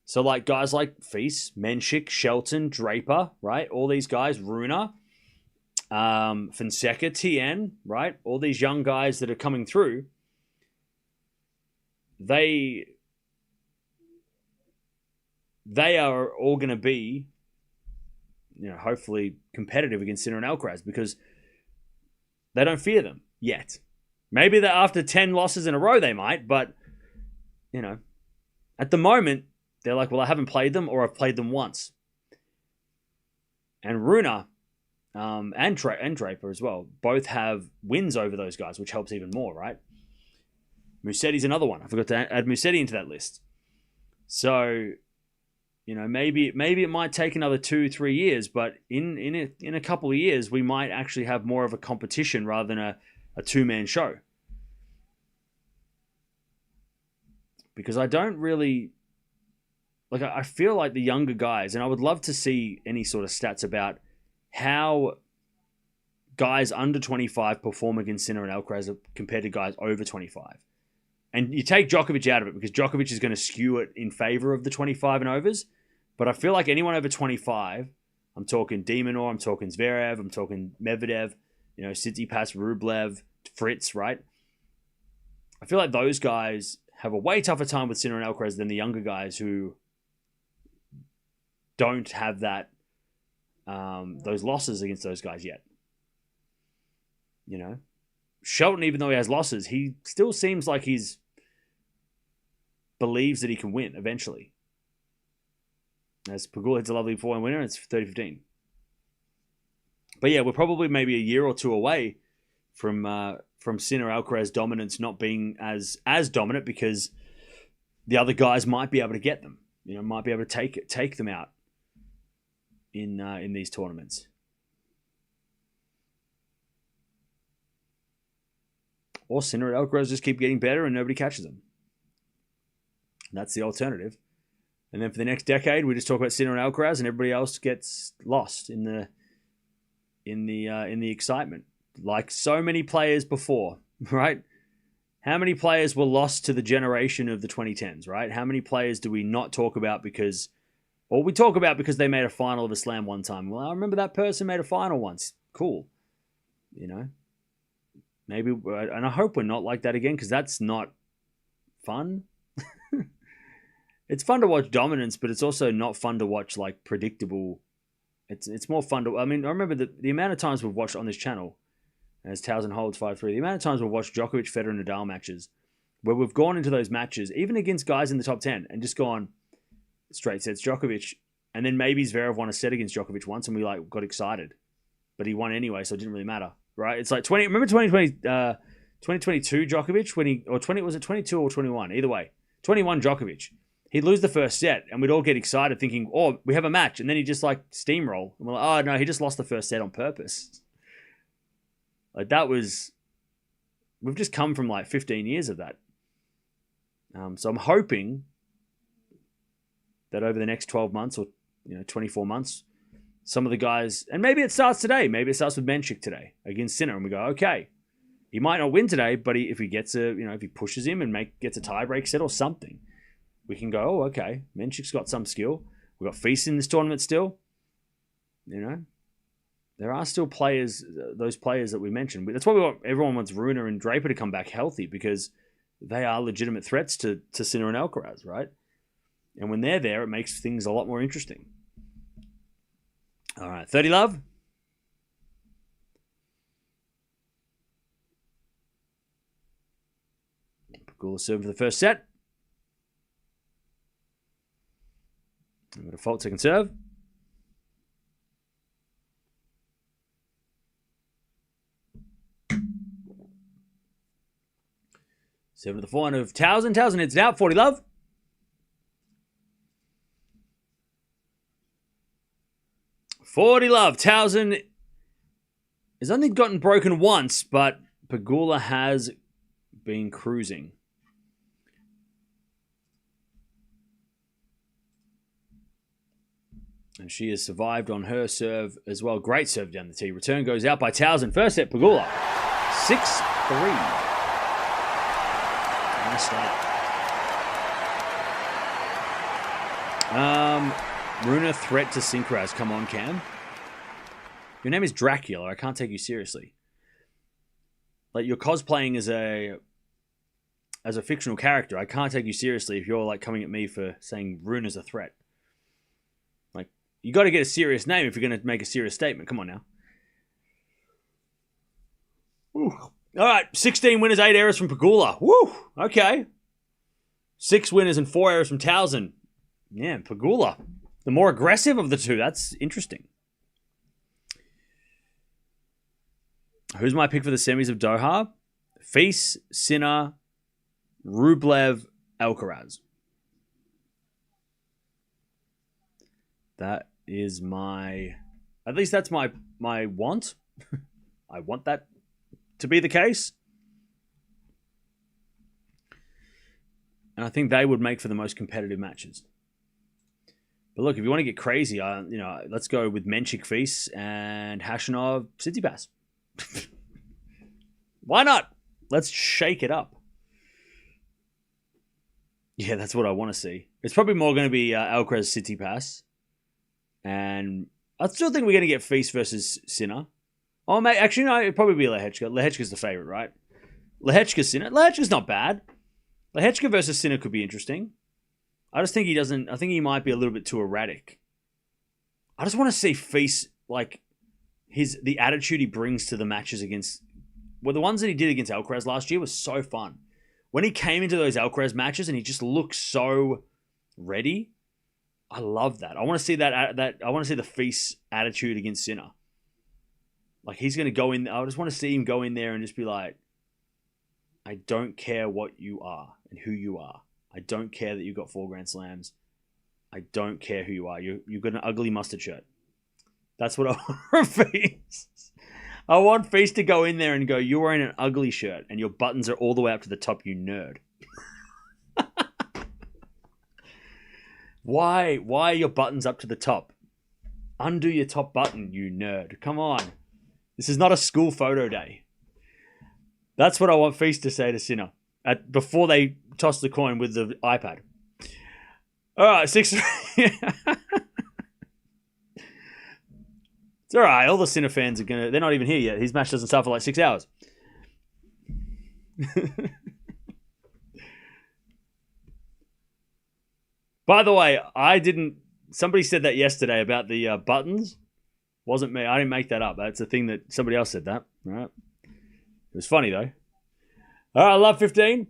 So like guys like Feast, Menchik, Shelton, Draper, right? All these guys, Runa, Fonseca, TN, right? All these young guys that are coming through, they are all going to be, hopefully competitive against Sinner and Alcaraz because they don't fear them yet. Maybe that after 10 losses in a row they might, but, at the moment, they're like, well, I haven't played them or I've played them once. And Runa and Draper as well both have wins over those guys, which helps even more, right? Musetti's another one. I forgot to add Musetti into that list. So, maybe it might take another 2-3 years, but in a couple of years, we might actually have more of a competition rather than a two-man show. Because I don't really... I feel like the younger guys, and I would love to see any sort of stats about how guys under 25 perform against Sinner and Alcaraz compared to guys over 25. And you take Djokovic out of it because Djokovic is going to skew it in favor of the 25 and overs. But I feel like anyone over 25, I'm talking Demonor, I'm talking Zverev, I'm talking Medvedev, Tsitsipas, Rublev, Fritz, right? I feel like those guys have a way tougher time with Sinner and Alcaraz than the younger guys who don't have that those losses against those guys yet. Shelton, even though he has losses, he still seems like he's believes that he can win eventually. As Pegula hits a lovely 4-1 winner, it's 30-15. But yeah, we're probably maybe a year or two away from Sinner Alcaraz dominance not being as dominant because the other guys might be able to get them. Might be able to take them out in these tournaments. Or Sinner and Alcaraz just keep getting better and nobody catches them. That's the alternative. And then for the next decade, we just talk about Sinner and Alcaraz and everybody else gets lost in in the excitement, like so many players before, right? How many players were lost to the generation of the 2010s, right? How many players do we not talk about because, or we talk about because they made a final of a slam one time? Well, I remember that person made a final once. Cool. You know, maybe, and I hope we're not like that again, because that's not fun. It's fun to watch dominance, but it's also not fun to watch like predictable. It's more fun to, I mean, I remember the amount of times we've watched on this channel, as Tauson holds 5-3, the amount of times we've watched Djokovic, Federer, and Nadal matches, where we've gone into those matches, even against guys in the top 10, and just gone straight sets Djokovic, and then maybe Zverev won a set against Djokovic once, and we like got excited, but he won anyway, so it didn't really matter, right? It's like 20. Remember 2022 Djokovic when was it 22 or 21? Either way, 21 Djokovic. He'd lose the first set, and we'd all get excited thinking, oh, we have a match. And then he'd just like steamroll. And we're like, oh, no, he just lost the first set on purpose. Like that was, we've just come from like 15 years of that. So I'm hoping that over the next 12 months or 24 months, some of the guys, and maybe it starts today. Maybe it starts with Menchik today against Sinner. And we go, okay, he might not win today, but if he gets if he pushes him and gets a tiebreak set or something, we can go, oh, okay, Menchik's got some skill. We've got Feast in this tournament still. There are still players, those players that we mentioned. That's why everyone wants Rune and Draper to come back healthy, because they are legitimate threats to Sinner and Alcaraz, right? And when they're there, it makes things a lot more interesting. All right, 30 love. Pegula serving for the first set. I'm going to fault second serve. Serve to the forehand of Tauson. Tauson hits it out. 40 love. Tauson has only gotten broken once, but Pegula has been cruising. And she has survived on her serve as well. Great serve down the tee. Return goes out by Tauson. First set, Pegula. 6-3. Nice start. Rune threat to Synchraz. Come on, Cam. Your name is Dracula. I can't take you seriously. Like, you're cosplaying as a fictional character. I can't take you seriously if you're like coming at me for saying Rune is a threat. You got to get a serious name if you're going to make a serious statement. Come on now. Ooh. All right, 16 winners, 8 errors from Pegula. Woo, okay. 6 winners and 4 errors from Tauson. Yeah, Pegula, the more aggressive of the two. That's interesting. Who's my pick for the semis of Doha? Feast, Sinner, Rublev, Alcaraz. That is at least that's my want. I want that to be the case. And I think they would make for the most competitive matches. But look, if you want to get crazy, let's go with Menchik Feast and Hashanov Tsitsipas. Why not? Let's shake it up. Yeah, that's what I want to see. It's probably more going to be Alcaraz Tsitsipas. And I still think we're going to get Feast versus Sinner. Oh, mate, actually, no, it'd probably be Lehechka. Lehechka's the favorite, right? Lehechka, Sinner. Lehechka's not bad. Lehechka versus Sinner could be interesting. I just think I think he might be a little bit too erratic. I just want to see Feast, like, the attitude he brings to the matches against, well, the ones that he did against Alcaraz last year was so fun. When he came into those Alcaraz matches and he just looked so ready, I love that. I want to see that. I want to see the Feast attitude against Sinner. Like, he's going to go in. I just want to see him go in there and just be like, I don't care what you are and who you are. I don't care that you've got 4 Grand Slams. I don't care who you are. You've got an ugly mustard shirt. That's what I want from Feast. I want Feast to go in there and go, you're wearing an ugly shirt and your buttons are all the way up to the top, you nerd. Why are your buttons up to the top? Undo your top button, you nerd. Come on. This is not a school photo day. That's what I want Feast to say to Sinner before they toss the coin with the iPad. All right, 6. It's all right. All the Sinner fans are they're not even here yet. His match doesn't start for like 6 hours. By the way, somebody said that yesterday about the buttons. Wasn't me. I didn't make that up. That's a thing that somebody else said that. All right. It was funny though. All right, love 15.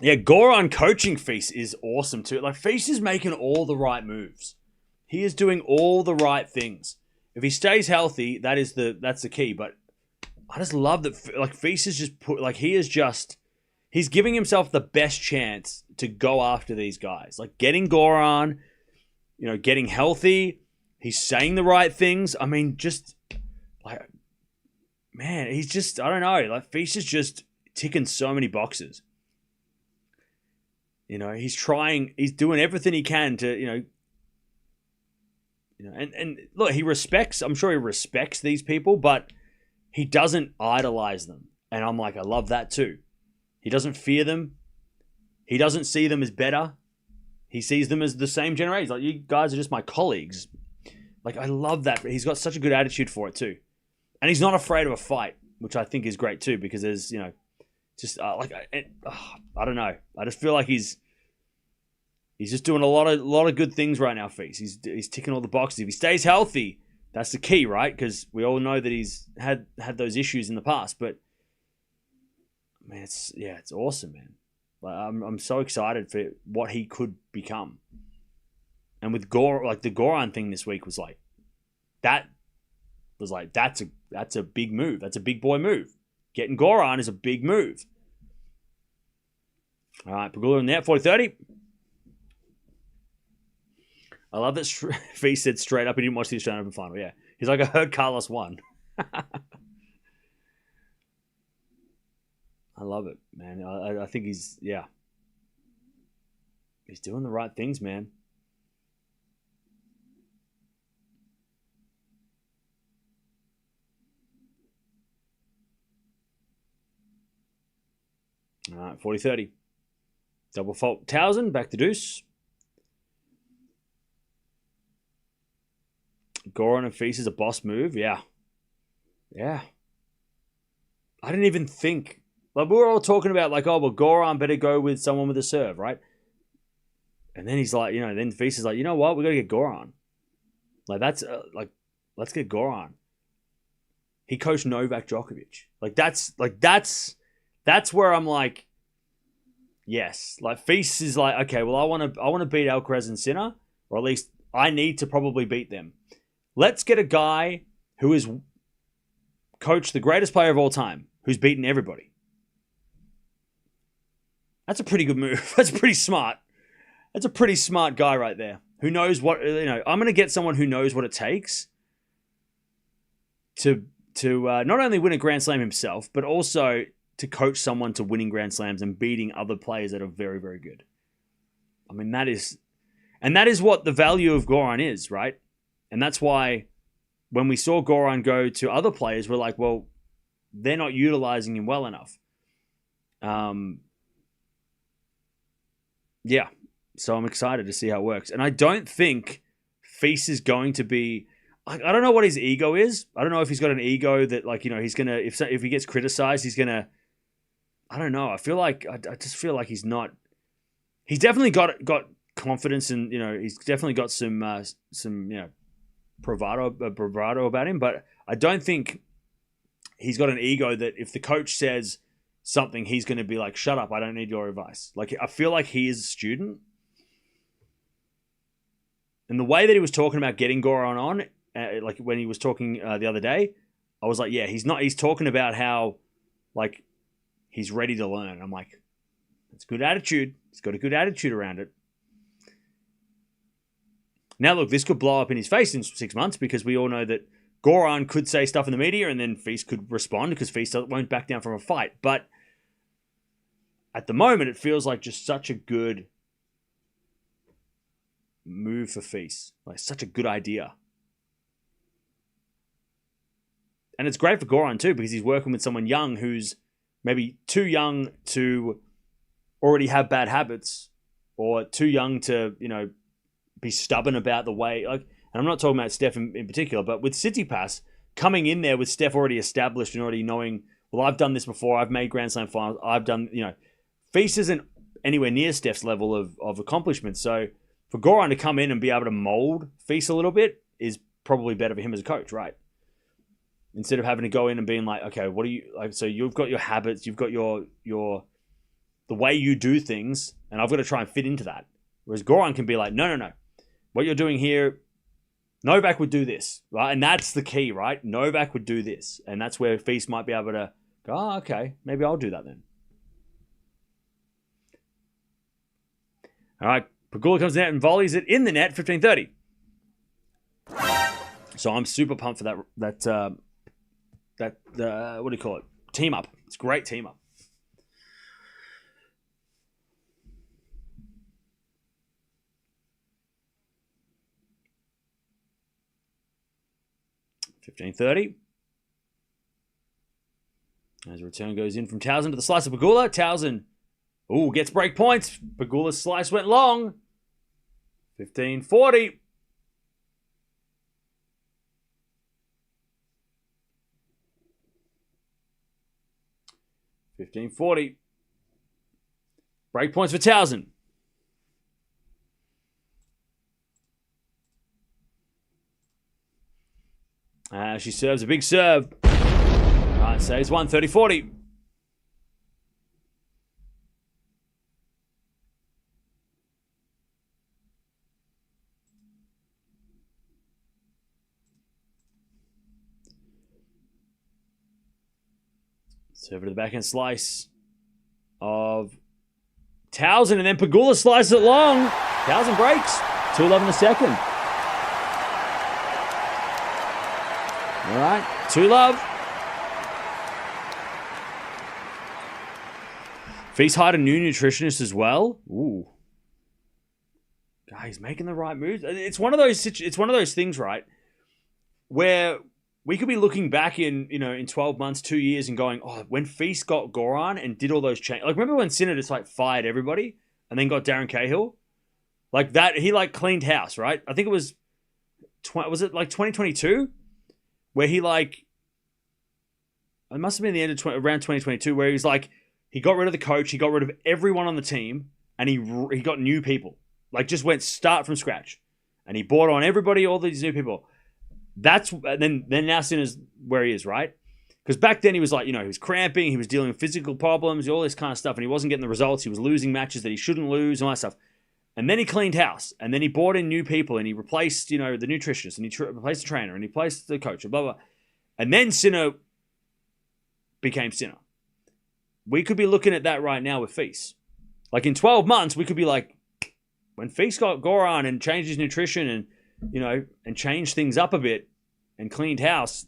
Yeah, Goran coaching Feast is awesome too. Like Feast is making all the right moves. He is doing all the right things. If he stays healthy, that's the key. But I just love that. Like Feast is he's giving himself the best chance to go after these guys. Like getting Goran, getting healthy. He's saying the right things. I mean, just like, man, he's just, I don't know. Like Feast is just ticking so many boxes. He's doing everything he can to, and look, I'm sure he respects these people, but he doesn't idolize them. And I'm like, I love that too. He doesn't fear them. He doesn't see them as better. He sees them as the same generation. Like, you guys are just my colleagues. Like, I love that. But he's got such a good attitude for it too. And he's not afraid of a fight, which I think is great too, because there's, just I don't know. I just feel like he's just doing a lot of good things right now, Feast. He's ticking all the boxes. If he stays healthy, that's the key, right? Because we all know that he's had those issues in the past. But man, it's awesome, man. Like, I'm so excited for what he could become. And with the Goran thing this week was like that's a big move. That's a big boy move. Getting Goran is a big move. All right, Pegula in there, 40-30. I love that Feast said straight up he didn't watch the Australian Open final. Yeah. He's like, I heard Carlos won. I love it, man. I think he's doing the right things, man. All right, 40-30. Double fault Tauson, back to deuce. Goran and Feast is a boss move. Yeah. Yeah. I didn't even think. Like, we were all talking about, like, oh, well, Goran better go with someone with a serve, right? And then he's like, then Feast is like, you know what? We got to get Goran. Like, that's, let's get Goran. He coached Novak Djokovic. That's where I'm like, yes. Like, Feast is like, okay, well, I want to beat Alcaraz and Sinner, or at least I need to probably beat them. Let's get a guy who has coached the greatest player of all time, who's beaten everybody. That's a pretty good move. That's pretty smart. That's a pretty smart guy right there, who knows what, I'm going to get someone who knows what it takes to not only win a Grand Slam himself, but also to coach someone to winning Grand Slams and beating other players that are very, very good. I mean, that is what the value of Goran is, right? And that's why when we saw Goran go to other players, we're like, well, they're not utilizing him well enough. Yeah. So I'm excited to see how it works. And I don't think Feast is going to be... I don't know what his ego is. I don't know if he's got an ego that, like, he's going to... If he gets criticized, he's going to... I don't know. I just feel like he's not... He's definitely got confidence and, he's definitely got some bravado about him. But I don't think he's got an ego that if the coach says something, he's going to be like, shut up, I don't need your advice. Like, I feel like he is a student. And the way that he was talking about getting Goran on, like when he was talking the other day, I was like, yeah, he's talking about how, like, he's ready to learn. I'm like, that's good attitude. He's got a good attitude around it. Now, look, this could blow up in his face in 6 months because we all know that Goran could say stuff in the media and then Feast could respond because Feast won't back down from a fight. But at the moment, it feels like just such a good move for Feast. Like, such a good idea. And it's great for Goran too, because he's working with someone young who's maybe too young to already have bad habits, or too young to, be stubborn about the way. And I'm not talking about Steph in particular, but with Tsitsipas coming in there with Steph already established and already knowing, well, I've done this before. I've made Grand Slam finals. I've done, Feast isn't anywhere near Steph's level of accomplishment. So for Goran to come in and be able to mold Feast a little bit is probably better for him as a coach, right? Instead of having to go in and being like, okay, what do you like? So you've got your habits, you've got your the way you do things, and I've got to try and fit into that. Whereas Goran can be like, no. What you're doing here, Novak would do this, right? And that's the key, right? Novak would do this. And that's where Feast might be able to go, oh, okay, maybe I'll do that then. All right, Pegula comes in and volleys it in the net, 15-30. So I'm super pumped for that what do you call it? Team up. It's a great team up. $15-30. As a return goes in from Tauson to the slice of Pegula. Tauson, gets break points. Pegula's slice went long. 15-40. Break points for Tauson. She serves a big serve. All right, saves one, 30-40. Serve to the backhand slice of Tauson, and then Pegula slices it long. Tauson breaks. 2-11 in the second. All right, 2-love. Feast hired a new nutritionist as well. Ooh, guys, making the right moves. It's one of those things, right, where we could be looking back in 12 months, 2 years, and going, oh, when Feast got Goran and did all those changes. Like, remember when Sinner just fired everybody and then got Darren Cahill? Like that, he cleaned house, right? I think it was 2022? Where he it must have been the end of around 2022, where he was he got rid of the coach, he got rid of everyone on the team, and he got new people. Just went start from scratch, and he brought on everybody, all these new people. That's then now Sinner's where he is, right? Because back then he was he was cramping, he was dealing with physical problems, all this kind of stuff, and he wasn't getting the results. He was losing matches that he shouldn't lose, and all that stuff. And then he cleaned house, and then he brought in new people, and he replaced, the nutritionist, and he replaced the trainer, and he replaced the coach, and blah, blah. And then Sinner became Sinner. We could be looking at that right now with Feast. In 12 months, we could be when Feast got Goran and changed his nutrition and, and changed things up a bit and cleaned house,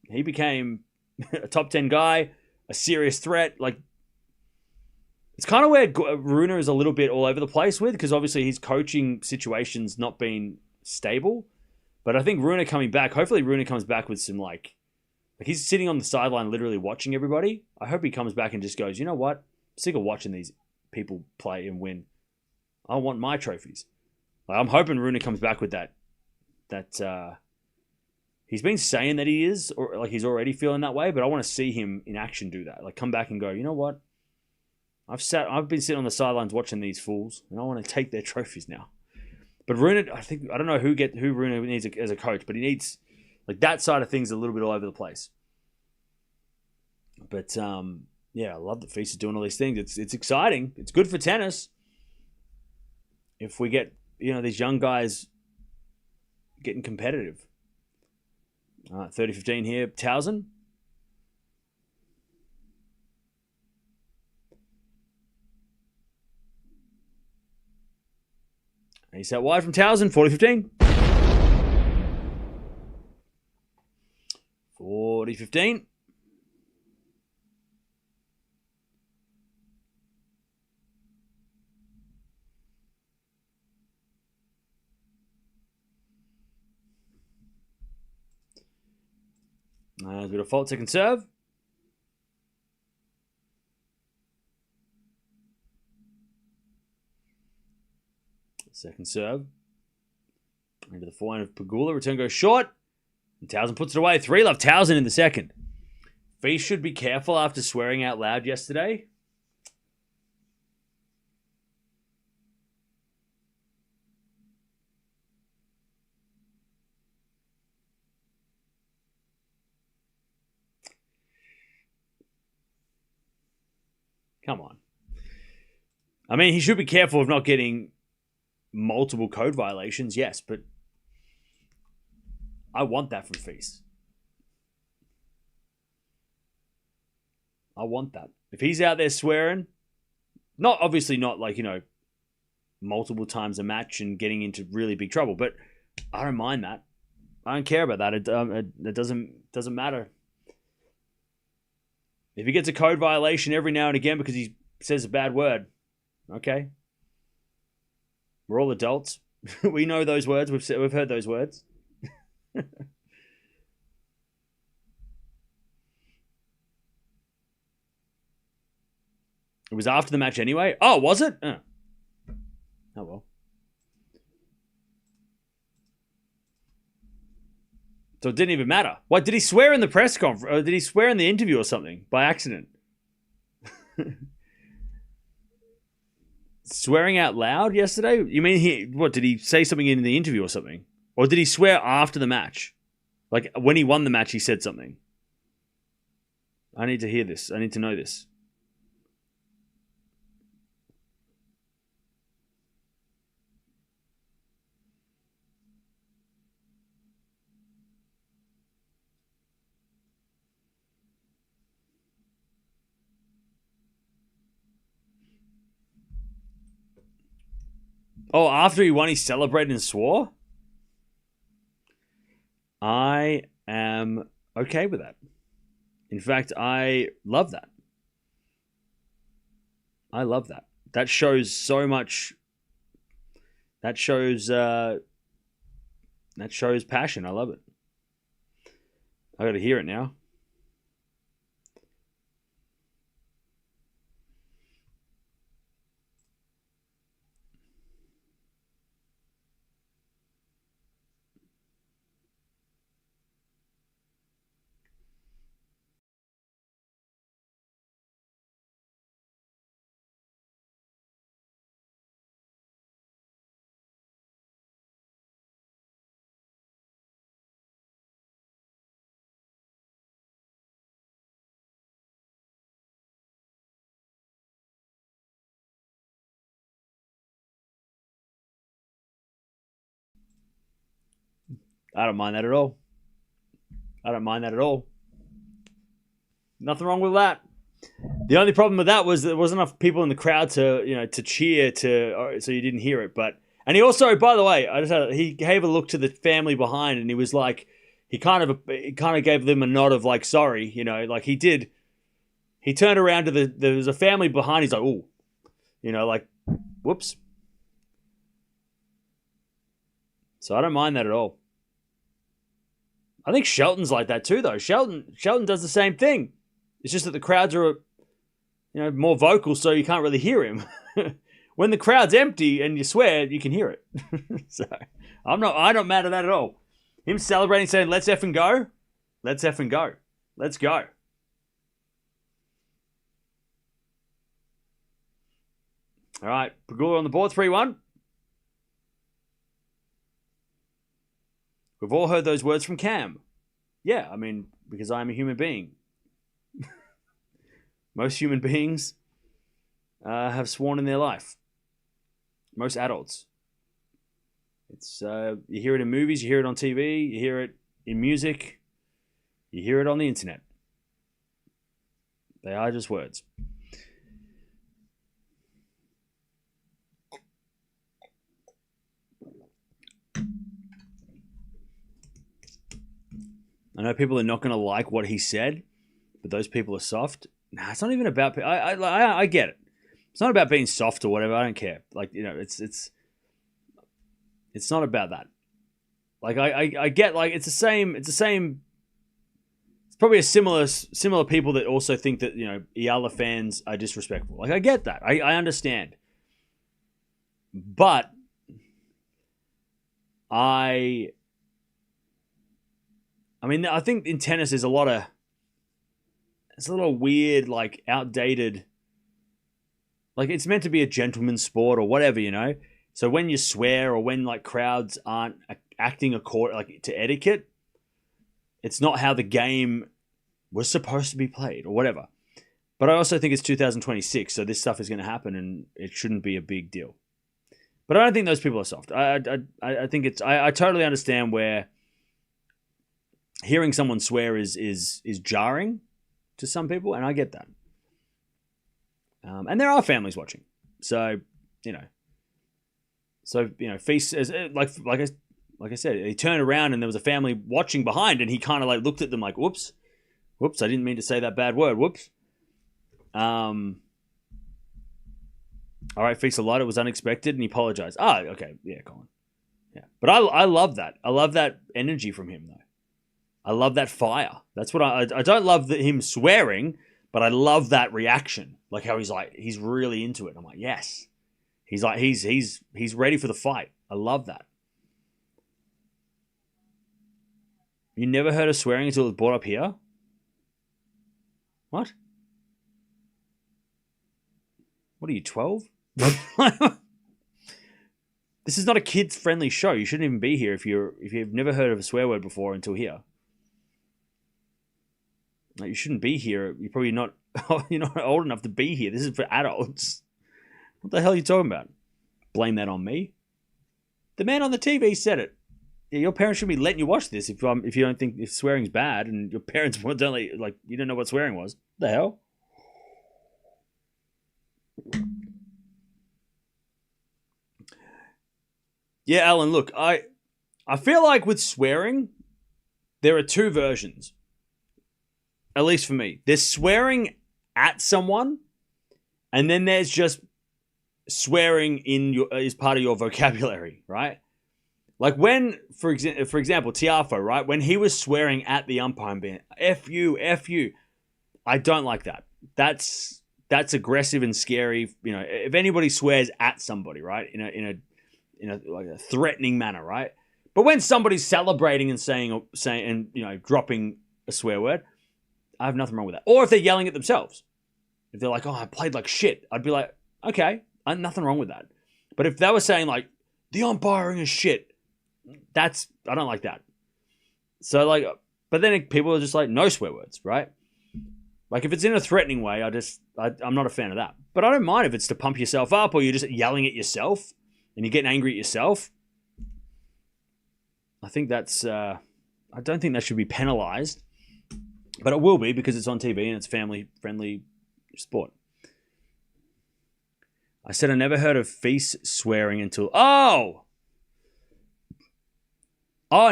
he became a top 10 guy, a serious threat. It's kind of where Rune is a little bit all over the place with, because obviously his coaching situation's not been stable. But I think Rune coming back, hopefully Rune comes back with some he's sitting on the sideline literally watching everybody. I hope he comes back and just goes, you know what? I'm sick of watching these people play and win. I want my trophies. I'm hoping Rune comes back with that. He's been saying that he is, or he's already feeling that way, but I want to see him in action do that. Come back and go, you know what? I've been sitting on the sidelines watching these fools, and I want to take their trophies now. But Rune, I don't know who Rune needs as a coach, but he needs that side of things a little bit all over the place. But I love that Feast is doing all these things. It's exciting. It's good for tennis. If we get these young guys getting competitive. 30-15 here, Tauson. He's out wide from Tauson, 40-15. 40-15. There's a bit of fault. Second serve. Second serve. Into the forehand of Pegula. Return goes short. And Tauson puts it away. 3-love Tauson in the second. Fee should be careful after swearing out loud yesterday. Come on. I mean, he should be careful of not getting multiple code violations, yes, but I want that from Feast. I want that. If he's out there swearing, obviously not like, multiple times a match and getting into really big trouble, but I don't mind that. I don't care about that. It doesn't matter. If he gets a code violation every now and again because he says a bad word, okay. We're all adults. We know those words. We've heard those words. It was after the match anyway. Oh, was it? Oh well. So it didn't even matter. What, did he swear in the press conference? Or did he swear in the interview or something by accident? Swearing out loud yesterday? You mean did he say something in the interview or something? Or did he swear after the match? Like when he won the match, he said something. I need to hear this. I need to know this. Oh, after he won, he celebrated and swore? I am okay with that. In fact, I love that. I love that. That shows so much. That shows passion. I love it. I got to hear it now. I don't mind that at all. I don't mind that at all. Nothing wrong with that. The only problem with that was there wasn't enough people in the crowd to cheer so you didn't hear it. And he also, by the way, he gave a look to the family behind, and he was like, he kind of gave them a nod of like sorry, like he did. He turned around to there was a family behind. He's like, oh, like, whoops. So I don't mind that at all. I think Shelton's like that too, though. Shelton does the same thing. It's just that the crowds are, more vocal, so you can't really hear him. When the crowd's empty and you swear, you can hear it. So I don't mad at that at all. Him celebrating, saying, "Let's effing go, let's effing go, let's go." All right, Pegula on the board, 3-1. We've all heard those words from Cam. Yeah, I mean, because I'm a human being. Most human beings have sworn in their life. Most adults. It's you hear it in movies, you hear it on TV, you hear it in music, you hear it on the internet. They are just words. I know people are not going to like what he said, but those people are soft. Nah, it's not even about. I get it. It's not about being soft or whatever. I don't care. Like, it's not about that. Like I get, like it's the same It's probably a similar people that also think that, Eala fans are disrespectful. Like, I get that. I understand. But I think in tennis there's a lot of weird, like, outdated, like, it's meant to be a gentleman's sport or whatever. So when you swear or when, like, crowds aren't acting to etiquette, it's not how the game was supposed to be played or whatever. But I also think it's 2026, so this stuff is going to happen and it shouldn't be a big deal. But I don't think those people are soft. I think it's... I totally understand where hearing someone swear is jarring to some people, and I get that. And there are families watching. So, feast... Like I said, he turned around and there was a family watching behind, and he kind of like looked at them like, whoops, I didn't mean to say that bad word, whoops. All right, Feast a lot, it was unexpected, and he apologized. Okay, yeah, Colin. Yeah, but I love that. I love that energy from him, though. I love that fire. That's what I don't love him swearing, but I love that reaction. Like how he's really into it. I'm like, yes. He's like, he's ready for the fight. I love that. You never heard of swearing until it was brought up here? What? What are you, 12? This is not a kids-friendly show. You shouldn't even be here if you've never heard of a swear word before until here. Like, you shouldn't be here. You're probably not old enough to be here. This is for adults. What the hell are you talking about? Blame that on me? The man on the TV said it. Yeah, your parents should be letting you watch this if you don't think if swearing's bad, and your parents weren't only like you didn't know what swearing was. What the hell? Yeah, Alan, look, I feel like with swearing, there are two versions. At least for me. There's swearing at someone, and then there's just swearing is part of your vocabulary, right? Like when, for example, Tiafo, right? When he was swearing at the umpire and being, F you, I don't like that. That's aggressive and scary. If anybody swears at somebody, right? In a like a threatening manner, right? But when somebody's celebrating and saying and dropping a swear word, I have nothing wrong with that. Or if they're yelling at themselves. If they're like, I played like shit, I'd be like, okay, nothing wrong with that. But if they were saying like, the umpiring is shit, I don't like that. So like, but then people are just like, no swear words, right? Like if it's in a threatening way, I'm not a fan of that. But I don't mind if it's to pump yourself up or you're just yelling at yourself and you're getting angry at yourself. I think that's, I don't think that should be penalized, but it will be because it's on TV and it's family-friendly sport. I said I never heard of feast swearing until, I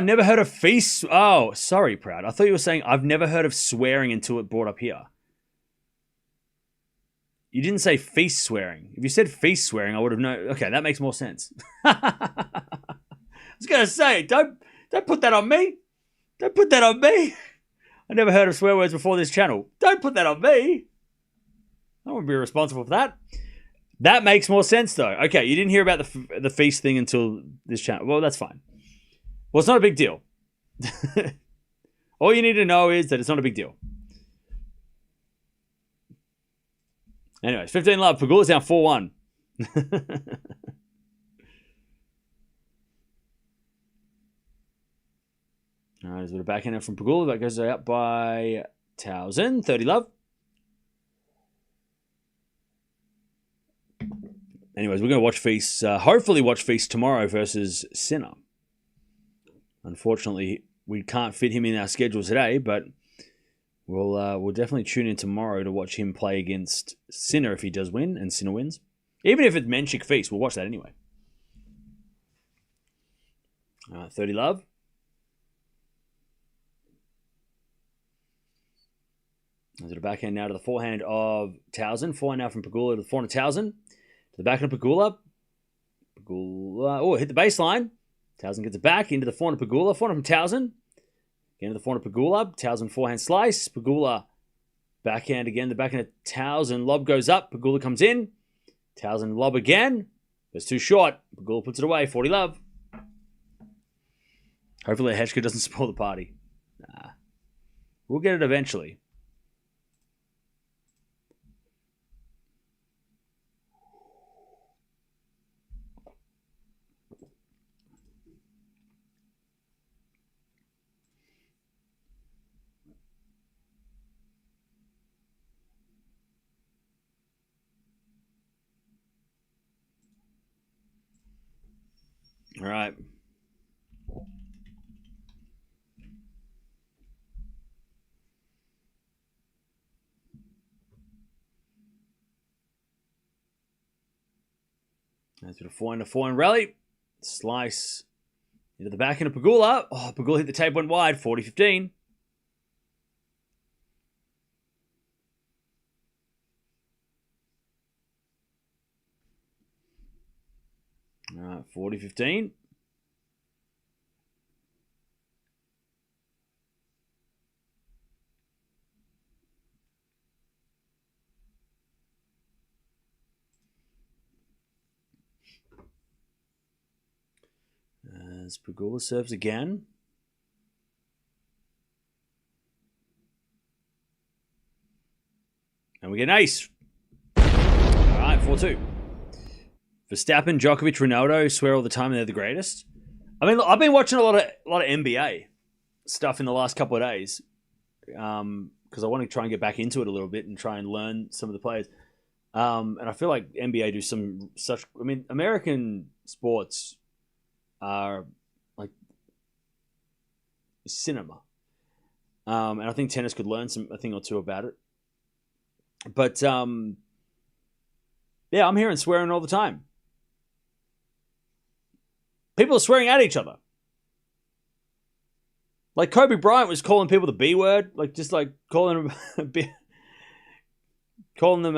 never heard of feast. Oh, sorry, Proud. I thought you were saying I've never heard of swearing until it brought up here. You didn't say feast swearing. If you said feast swearing, I would have known. Okay, that makes more sense. I was going to say, don't put that on me. Don't put that on me. I never heard of swear words before this channel. Don't put that on me. I won't be responsible for that. That makes more sense, though. Okay, you didn't hear about the feast thing until this channel. Well, that's fine. Well, it's not a big deal. All you need to know is that it's not a big deal. Anyways, 15 love. Pegula's down 4-1. All right, there's a bit of backhand from Pegula. That goes out by Tauson. 30 love. Anyways, we're going to watch Feast. Hopefully watch Feast tomorrow versus Sinner. Unfortunately, we can't fit him in our schedule today, but we'll definitely tune in tomorrow to watch him play against Sinner if he does win and Sinner wins. Even if it's Menchik Feast, we'll watch that anyway. 30 love. There's a backhand now to the forehand of Tauson. Forehand now from Pegula to the forehand of Tauson. To the backhand of Pegula. Hit the baseline. Tauson gets it back into the forehand of Pegula. Forehand from Tauson. Again to the forehand of Pegula. Tauson forehand slice. Pegula backhand again. The backhand of Tauson. Lob goes up. Pegula comes in. Tauson lob again. It's too short. Pegula puts it away. 40 love. Hopefully Hechka doesn't spoil the party. Nah. We'll get it eventually. All right. That's a forehand rally. Slice into the backhand of Pegula. Oh, Pegula hit the tape, went wide. 40-15. All right, 40-15. As Pegula serves again. And we get an ace. All right, 4-2. Verstappen, Djokovic, Ronaldo swear all the time they're the greatest. I mean, look, I've been watching a lot of NBA stuff in the last couple of days because I want to try and get back into it a little bit and try and learn some of the players. And I feel like NBA do such. I mean, American sports are like cinema, and I think tennis could learn a thing or two about it. But yeah, I'm hearing swearing all the time. People are swearing at each other. Like Kobe Bryant was calling people the B word, like just like calling them calling them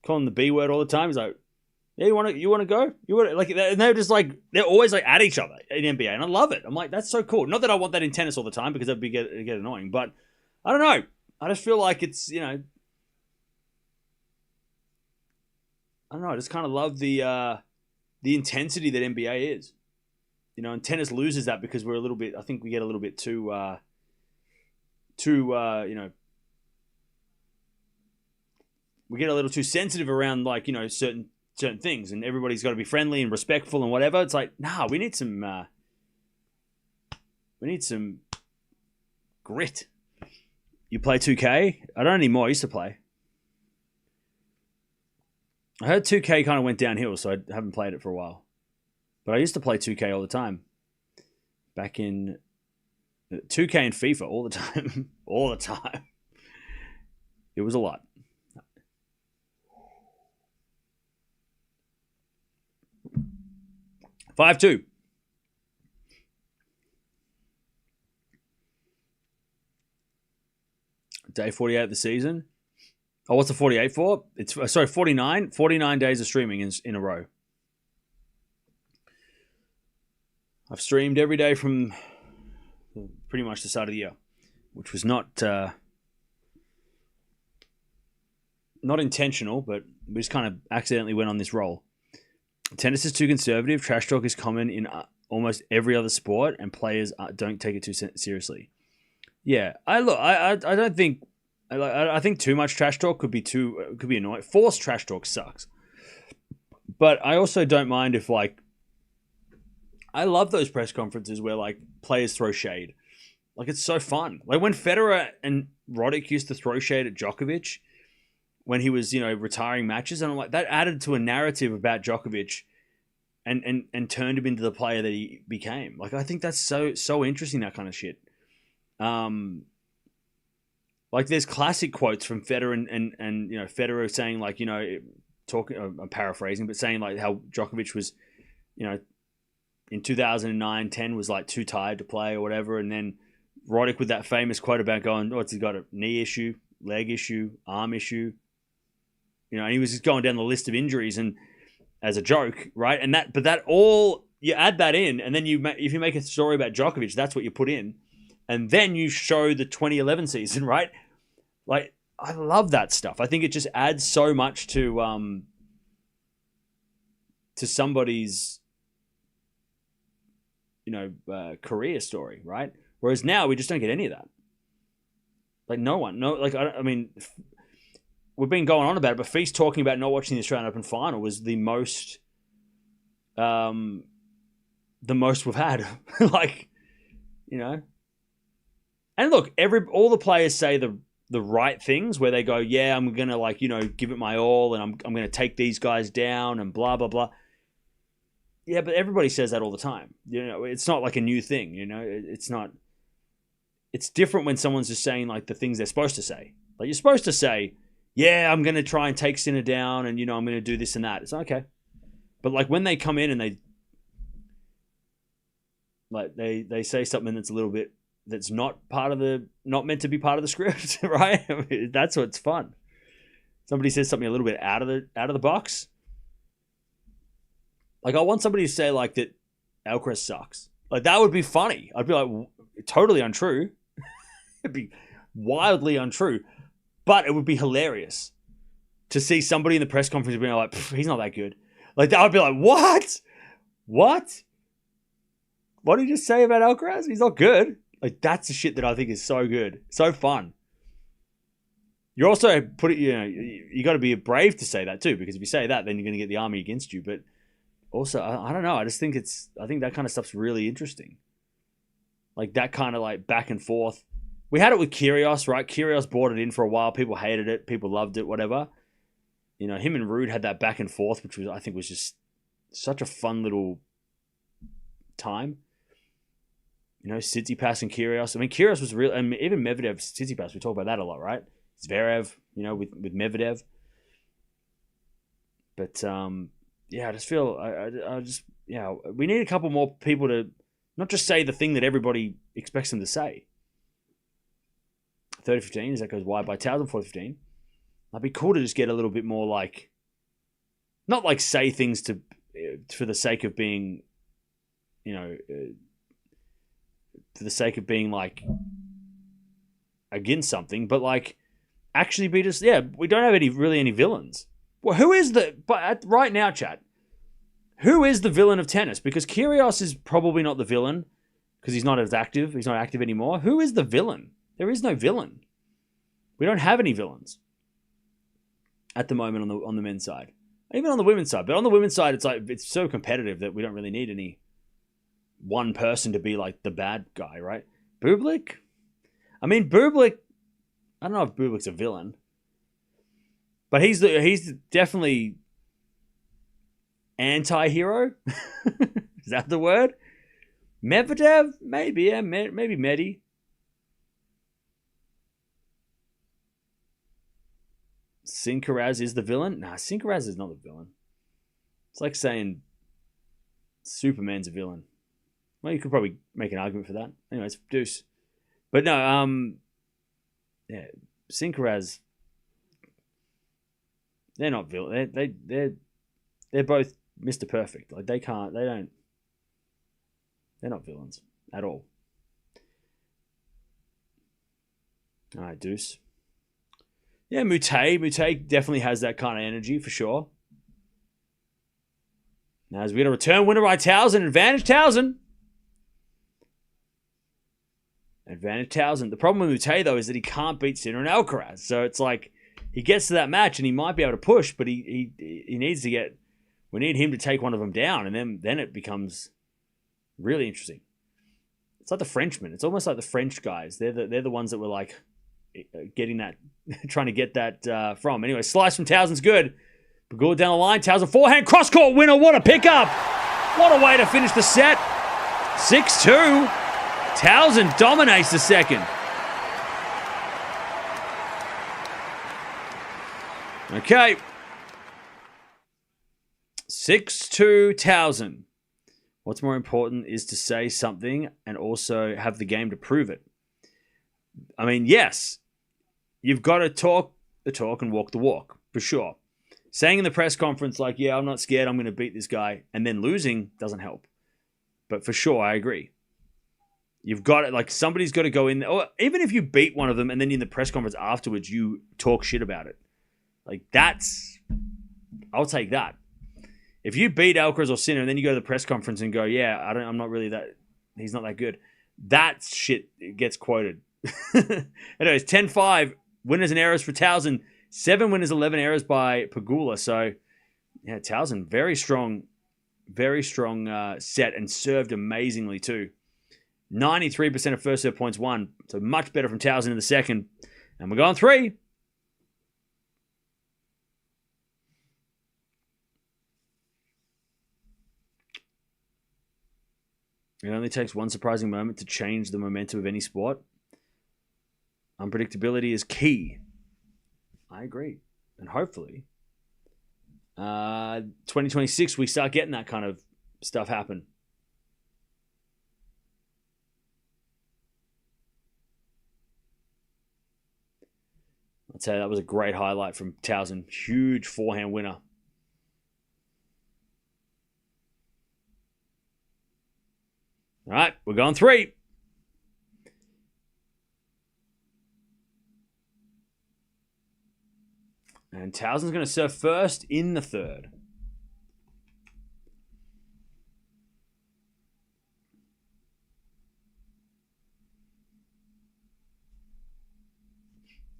calling the B word all the time. He's like, yeah, you want to go? You want like, and they're just like they're always like at each other in NBA, and I love it. I'm like, that's so cool. Not that I want that in tennis all the time because that'd get annoying, but I don't know. I just feel like it's I don't know. I just kind of love the intensity that NBA is. And tennis loses that because we're a little bit. I think we get a little bit too we get a little too sensitive around like certain things, and everybody's got to be friendly and respectful and whatever. It's like, nah, we need some grit. You play 2K? I don't anymore. I used to play. I heard 2K kind of went downhill, so I haven't played it for a while. But I used to play 2K all the time. Back in 2K and FIFA all the time. All the time. It was a lot. Five-2. Day 48 of the season. Oh, what's the 48 for? It's 49. 49 days of streaming in a row. I've streamed every day from pretty much the start of the year, which was not intentional, but we just kind of accidentally went on this roll. Tennis is too conservative. Trash talk is common in almost every other sport, and players don't take it too seriously. Yeah, I don't think. I think too much trash talk could be annoying. Forced trash talk sucks, but I also don't mind if I love those press conferences where like players throw shade. Like it's so fun. Like when Federer and Roddick used to throw shade at Djokovic when he was retiring matches, and I'm like, that added to a narrative about Djokovic and turned him into the player that he became. Like I think that's so interesting, that kind of shit. Like there's classic quotes from Federer and Federer saying like talking, I'm paraphrasing, but saying like how Djokovic was in 2009-10 was like too tired to play or whatever, and then Roddick with that famous quote about going, he's got a knee issue, leg issue, arm issue, and he was just going down the list of injuries and as a joke, right? But that all you add that in, and then if you make a story about Djokovic, that's what you put in, and then you show the 2011 season, right? Like, I love that stuff. I think it just adds so much to somebody's, career story, right? Whereas now we just don't get any of that. Like, I mean, we've been going on about it, but Feast talking about not watching the Australian Open final was the most we've had. Like, and look, all the players say the right things where they go, yeah, I'm going to give it my all, and I'm going to take these guys down and blah, blah, blah. Yeah, but everybody says that all the time. It's not like a new thing, it's not. It's different when someone's just saying like the things they're supposed to say. Like, you're supposed to say, yeah, I'm going to try and take Sinner down, and, I'm going to do this and that. It's okay. But like when they come in and they say something that's a little bit, that's not meant to be part of the script, right? I mean, that's what's fun. Somebody says something a little bit out of the box. Like, I want somebody to say like that Alcaraz sucks. Like, that would be funny. I'd be like, totally untrue. It'd be wildly untrue, but it would be hilarious to see somebody in the press conference being like, he's not that good. Like, that would be like, what? What did you just say about Alcaraz? He's not good. Like, that's the shit that I think is so good, so fun. You're also you got to be brave to say that too, because if you say that, then you're going to get the army against you. But also, I don't know. I think that kind of stuff's really interesting. Like, that kind of like back and forth. We had it with Kyrgios, right? Kyrgios brought it in for a while. People hated it. People loved it, whatever. Him and Rude had that back and forth, which I think was just such a fun little time. Tsitsipas and Kyrgios. I mean, Kyrgios was real. I mean, even Medvedev, Tsitsipas, we talk about that a lot, right? Zverev, with Medvedev. But, I just feel, we need a couple more people to not just say the thing that everybody expects them to say. 30-15, as that goes wide by Tauson, 40-15. It'd be cool to just get a little bit more like, not like say things for the sake of being, for the sake of being like against something, but like actually be just, we don't have any villains. Well, right now, chat, who is the villain of tennis? Because Kyrgios is probably not the villain because he's not as active. He's not active anymore. Who is the villain? There is no villain. We don't have any villains at the moment on the men's side. Even on the women's side. But on the women's side, it's so competitive that we don't really need any one person to be like the bad guy, right? Bublik? I mean, Bublik, I don't know if Bublik's a villain. But he's definitely anti-hero. Is that the word? Medvedev? Maybe, yeah. Maybe Medi. Sinkaraz is the villain? Nah, Sinkaraz is not the villain. It's like saying Superman's a villain. Well, you could probably make an argument for that. Anyways, deuce. But no, Sinkaraz, they're not villain. They're both Mr. Perfect. Like, they're not villains at all. All right, deuce. Yeah, Mute definitely has that kind of energy for sure. Now, as we get a return winner by Tauson, advantage Tauson. The problem with Mute, though, is that he can't beat Sinner and Alcaraz. So it's like he gets to that match and he might be able to push, but he needs to get. We need him to take one of them down, and then it becomes really interesting. It's like the Frenchmen. It's almost like the French guys. They're the ones that were like getting that, trying to get that from. Anyway, slice from Tauson's good. Pegula down the line. Tauson forehand cross court winner. What a pickup! What a way to finish the set. 6-2. Tauson dominates the second. Okay. 6-2 Tauson. What's more important is to say something and also have the game to prove it. I mean, yes, you've got to talk the talk and walk the walk, for sure. Saying in the press conference, like, yeah, I'm not scared, I'm going to beat this guy, and then losing doesn't help. But for sure, I agree. You've got it. Like, somebody's got to go in there. Or even if you beat one of them and then in the press conference afterwards, you talk shit about it. Like, I'll take that. If you beat Alcaraz or Sinner and then you go to the press conference and go, yeah, I'm not really that, he's not that good. That shit gets quoted. Anyways, 10-5, winners and errors for Tauson. 7 winners, 11 errors by Pegula. So, yeah, Tauson, very strong set and served amazingly too. 93% of first serve points won. So much better from Tauson in the second. And we're going 3. It only takes one surprising moment to change the momentum of any sport. Unpredictability is key. I agree. And hopefully, 2026, we start getting that kind of stuff happen. I'd say that was a great highlight from Tauson. Huge forehand winner. All right, we're going 3. And Tauson's going to serve first in the third.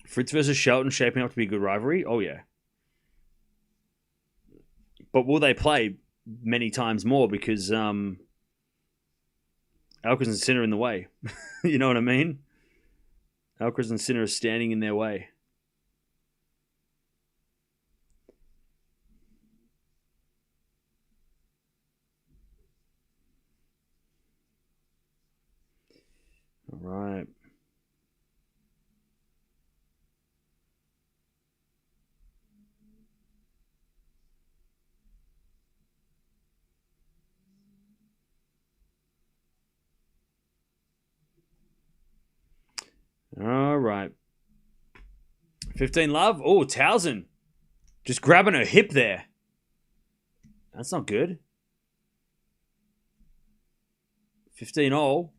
Fritz versus Shelton shaping up to be a good rivalry. Oh, yeah. But will they play many times more because Alcaraz and Sinner in the way? You know what I mean? Alcaraz and Sinner are standing in their way. All right. All right. 15 love. Oh, Tauson. Just grabbing her hip there. That's not good. 15 all.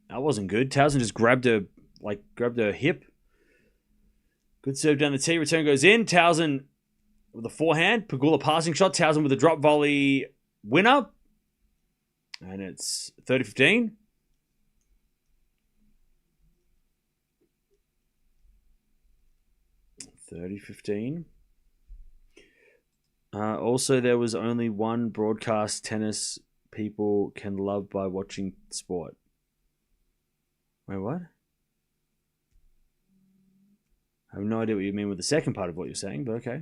That wasn't good. Tauson just grabbed her hip. Good serve down the tee. Return goes in. Tauson with a forehand. Pegula passing shot. Tauson with a drop volley winner. And it's 30-15. Also, there was only one broadcast tennis people can love by watching sport. Wait, what? I have no idea what you mean with the second part of what you're saying, but okay.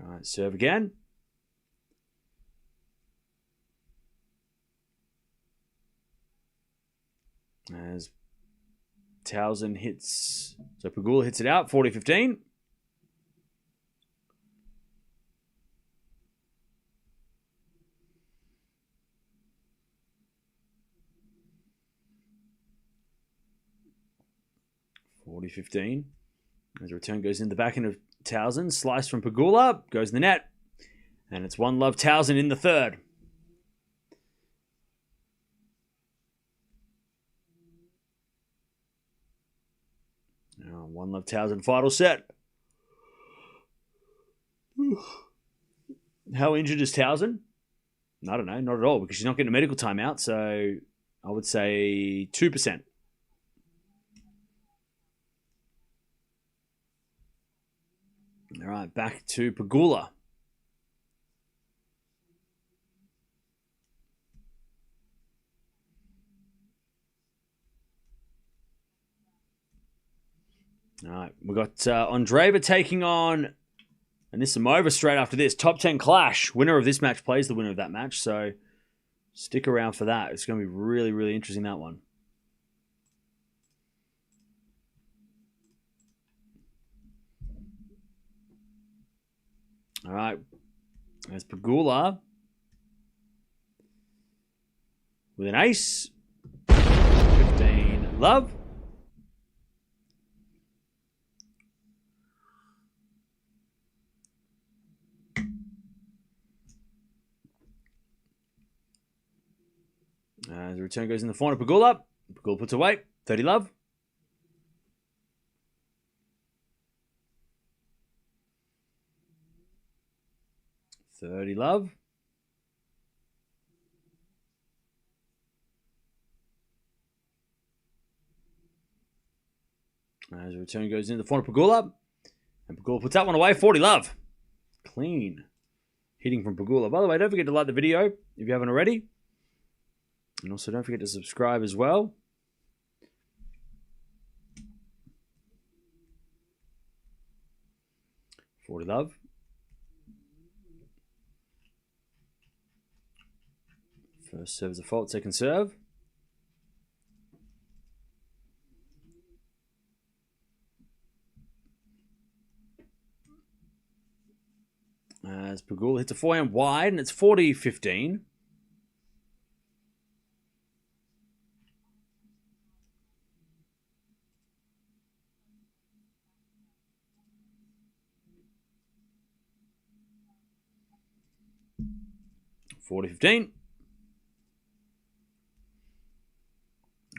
All right, serve again. As Tauson hits, so Pegula hits it out, 40-15. As the return goes in the back end of Tauson, slice from Pegula, goes in the net. And it's 1-love Tauson in the third. Now, 1-love Tauson, final set. How injured is Tauson? I don't know, not at all, because she's not getting a medical timeout, so I would say 2%. All right, back to Pegula. All right, we got Andreeva taking on Anisimova straight after this. Top 10 clash. Winner of this match plays the winner of that match, so stick around for that. It's going to be really, really interesting, that one. All right, there's Pegula with an ace. 15 love. As the return goes in the corner, Pegula. Pegula puts away. 30 love. $30 love. As the return goes into the corner, Pegula. And Pegula puts that one away. 40 love. Clean hitting from Pegula. By the way, don't forget to like the video if you haven't already. And also don't forget to subscribe as well. $40 love. First serve is a fault, second serve. As Pegula hits a forehand wide, and it's 40-15.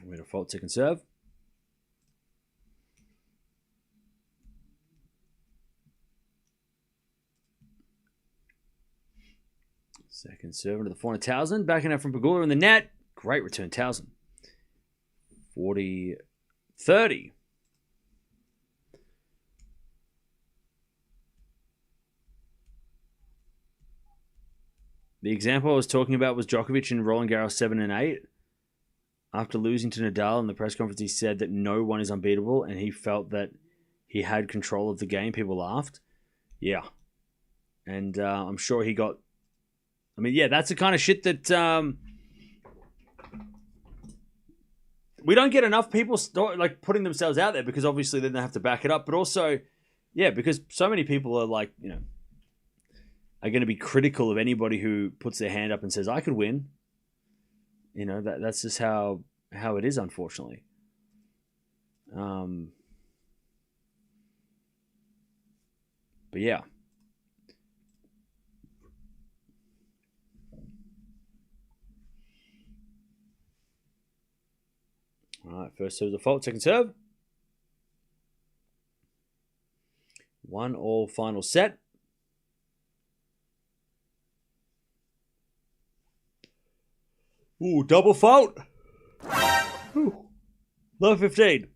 We're to fault second serve. Second serve into the corner, Tauson. Backing out from Pegula in the net. Great return, Tauson. 40-30. The example I was talking about was Djokovic in Roland Garros 7 and 8. After losing to Nadal in the press conference, he said that no one is unbeatable, and he felt that he had control of the game. People laughed. Yeah. And I'm sure he got... I mean, yeah, that's the kind of shit that... we don't get enough people putting themselves out there, because obviously then they have to back it up. But also, yeah, because so many people are like, you know, are going to be critical of anybody who puts their hand up and says, I could win. You know, that's just how it is, unfortunately. But yeah. All right, first serve is a fault, second serve. 1-1 final set. Ooh, double fault. Ooh. Low 15.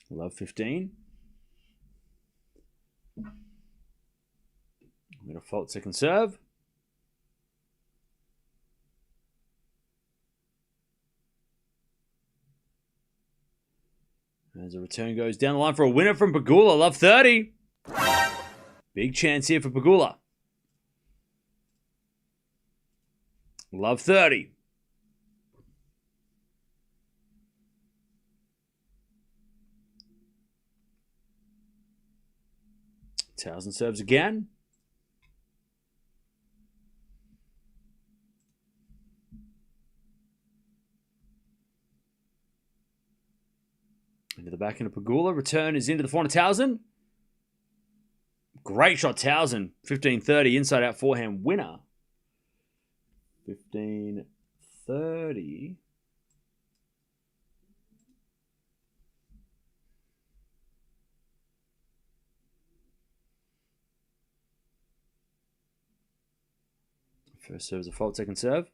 Love 15. I'm going to fault second serve. As the return goes down the line for a winner from Pegula. Love 30. Big chance here for Pegula. Love 30. Tauson serves again. Into the back end of Pegula. Return is into the forehand, Tauson. Great shot, Tauson. 15-30, inside out forehand winner. 15-30. First serve is a fault, second serve.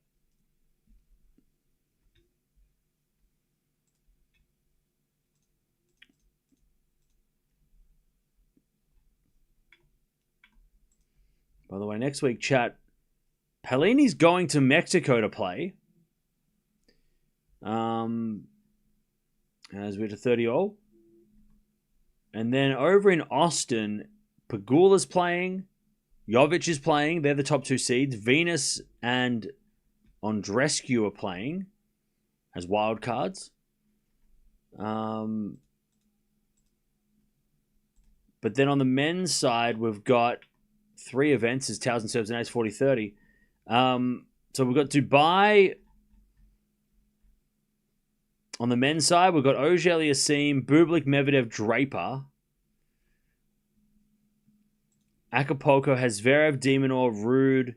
By the way, next week, chat, Palini's going to Mexico to play. As we're to 30-all. And then over in Austin, Pegula's playing. Jovic is playing. They're the top two seeds. Venus and Andreescu are playing as wild cards. But then on the men's side, we've got 3 events as Tauson serves and ace 40-30. So we've got Dubai On the men's side, we've got Auger-Aliassime, Bublik, Medvedev, Draper. Acapulco has Zverev, Demonor, Rude,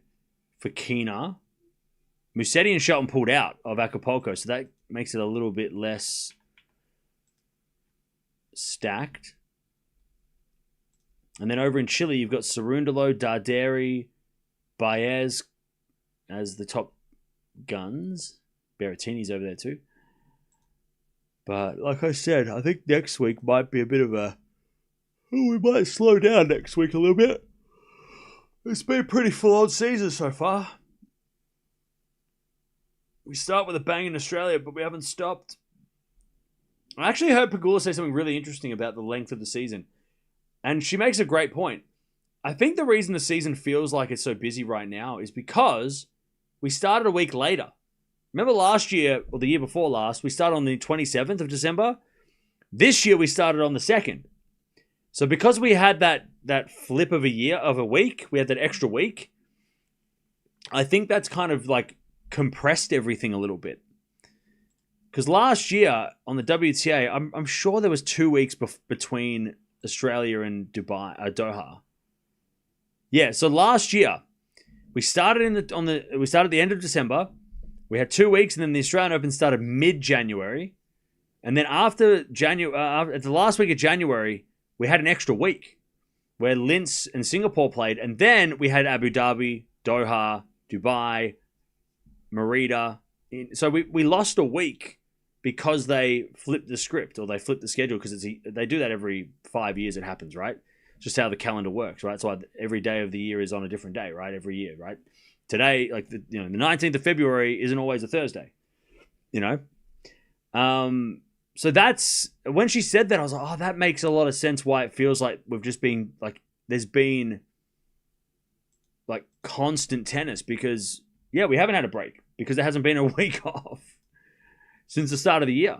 Fokina. Musetti and Shelton pulled out of Acapulco, so that makes it a little bit less stacked. And then over in Chile, you've got Cerundolo, Darderi, Baez as the top guns. Berrettini's over there too. But like I said, I think next week might be a bit of a... we might slow down next week a little bit. It's been a pretty full-on season so far. We start with a bang in Australia, but we haven't stopped. I actually heard Pegula say something really interesting about the length of the season. And she makes a great point. I think the reason the season feels like it's so busy right now is because we started a week later. Remember last year, or the year before last, we started on the 27th of December. This year we started on the 2nd. So because we had that flip of a week, we had that extra week, I think that's kind of like compressed everything a little bit. Because last year on the WTA, I'm sure there was 2 weeks between Australia and Doha. Yeah, so last year we started we started at the end of December. We had 2 weeks, and then the Australian Open started mid-January, and then after the last week of January, we had an extra week where Linz and Singapore played, and then we had Abu Dhabi, Doha, Dubai, Merida. So we lost a week because they flipped the script or they flipped the schedule, because they do that every 5 years. It happens, right? It's just how the calendar works, right? So every day of the year is on a different day, right? Every year, right? Today, like the 19th of February isn't always a Thursday, So that's when she said that, I was like, oh, that makes a lot of sense. Why it feels like we've just been like there's been like constant tennis, because we haven't had a break because there hasn't been a week off since the start of the year.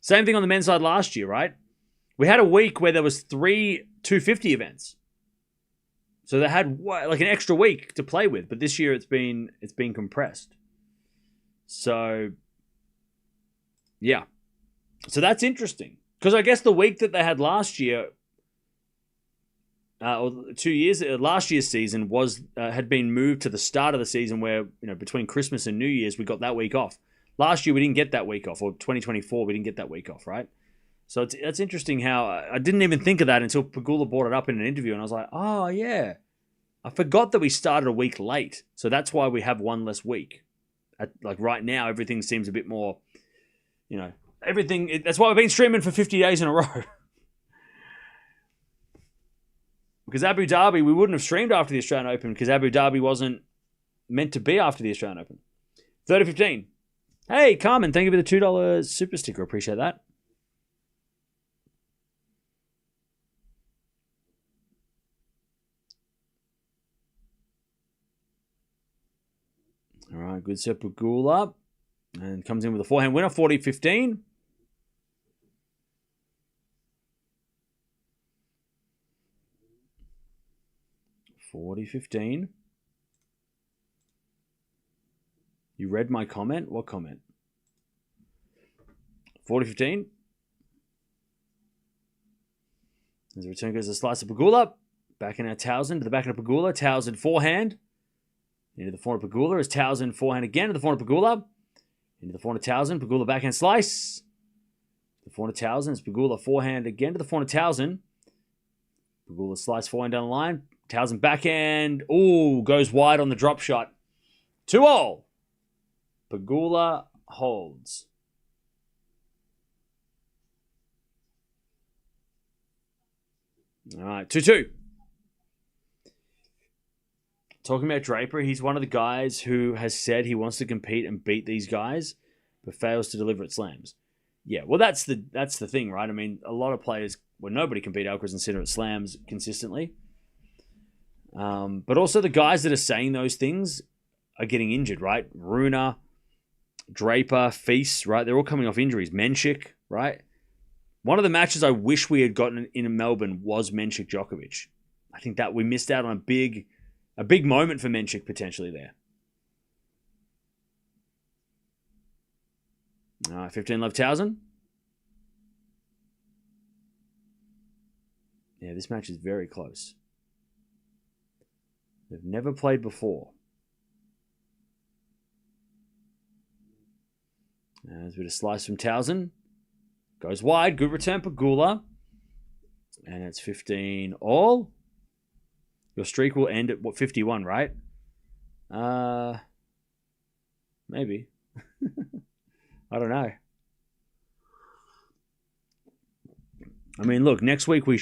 Same thing on the men's side last year, right? We had a week where there was 3 250 events. So they had like an extra week to play with, but this year it's been compressed. So yeah. So that's interesting, because I guess the week that they had last year, or 2 years, last year's season had been moved to the start of the season, where between Christmas and New Year's we got that week off. Last year we didn't get that week off, or 2024 we didn't get that week off, right? So it's interesting how I didn't even think of that until Pegula brought it up in an interview, and I was like, oh yeah, I forgot that we started a week late, so that's why we have one less week. Like right now, everything seems a bit more, everything. That's why we've been streaming for 50 days in a row. Because Abu Dhabi, we wouldn't have streamed after the Australian Open, because Abu Dhabi wasn't meant to be after the Australian Open. 30-15. Hey, Carmen, thank you for the $2 super sticker. Appreciate that. All right, good set, Pegula. And comes in with a forehand winner, 40-15. You read my comment? What comment? 40-15. As the return goes a slice of Pegula. Back in our Tauson to the back of Pegula. Tauson forehand. Into the forehand of Pegula as Tauson forehand again to the forehand of Pegula. Into the forehand of Tauson. Pegula backhand slice. The forehand of Tauson as Pegula forehand again to the forehand of Tauson. Pegula slice forehand down the line. Tauson backhand. Ooh, goes wide on the drop shot. 2-all. Pegula holds. All right, 2-2. Talking about Draper, he's one of the guys who has said he wants to compete and beat these guys, but fails to deliver at slams. Yeah, well, that's the thing, right? I mean, a lot of players, nobody can beat Alcaraz and Sinner at slams consistently. But also the guys that are saying those things are getting injured, right? Runa, Draper, Feast, right? They're all coming off injuries. Menchik, right? One of the matches I wish we had gotten in Melbourne was Menchik Djokovic. I think that we missed out on a big moment for Menchik potentially there. 15 love Tauson. Yeah, this match is very close. They've never played before. There's a bit of slice from Tauson. Goes wide. Good return, Pegula. And it's 15 all. Your streak will end at, 51, right? Maybe. I don't know. I mean, look, next week we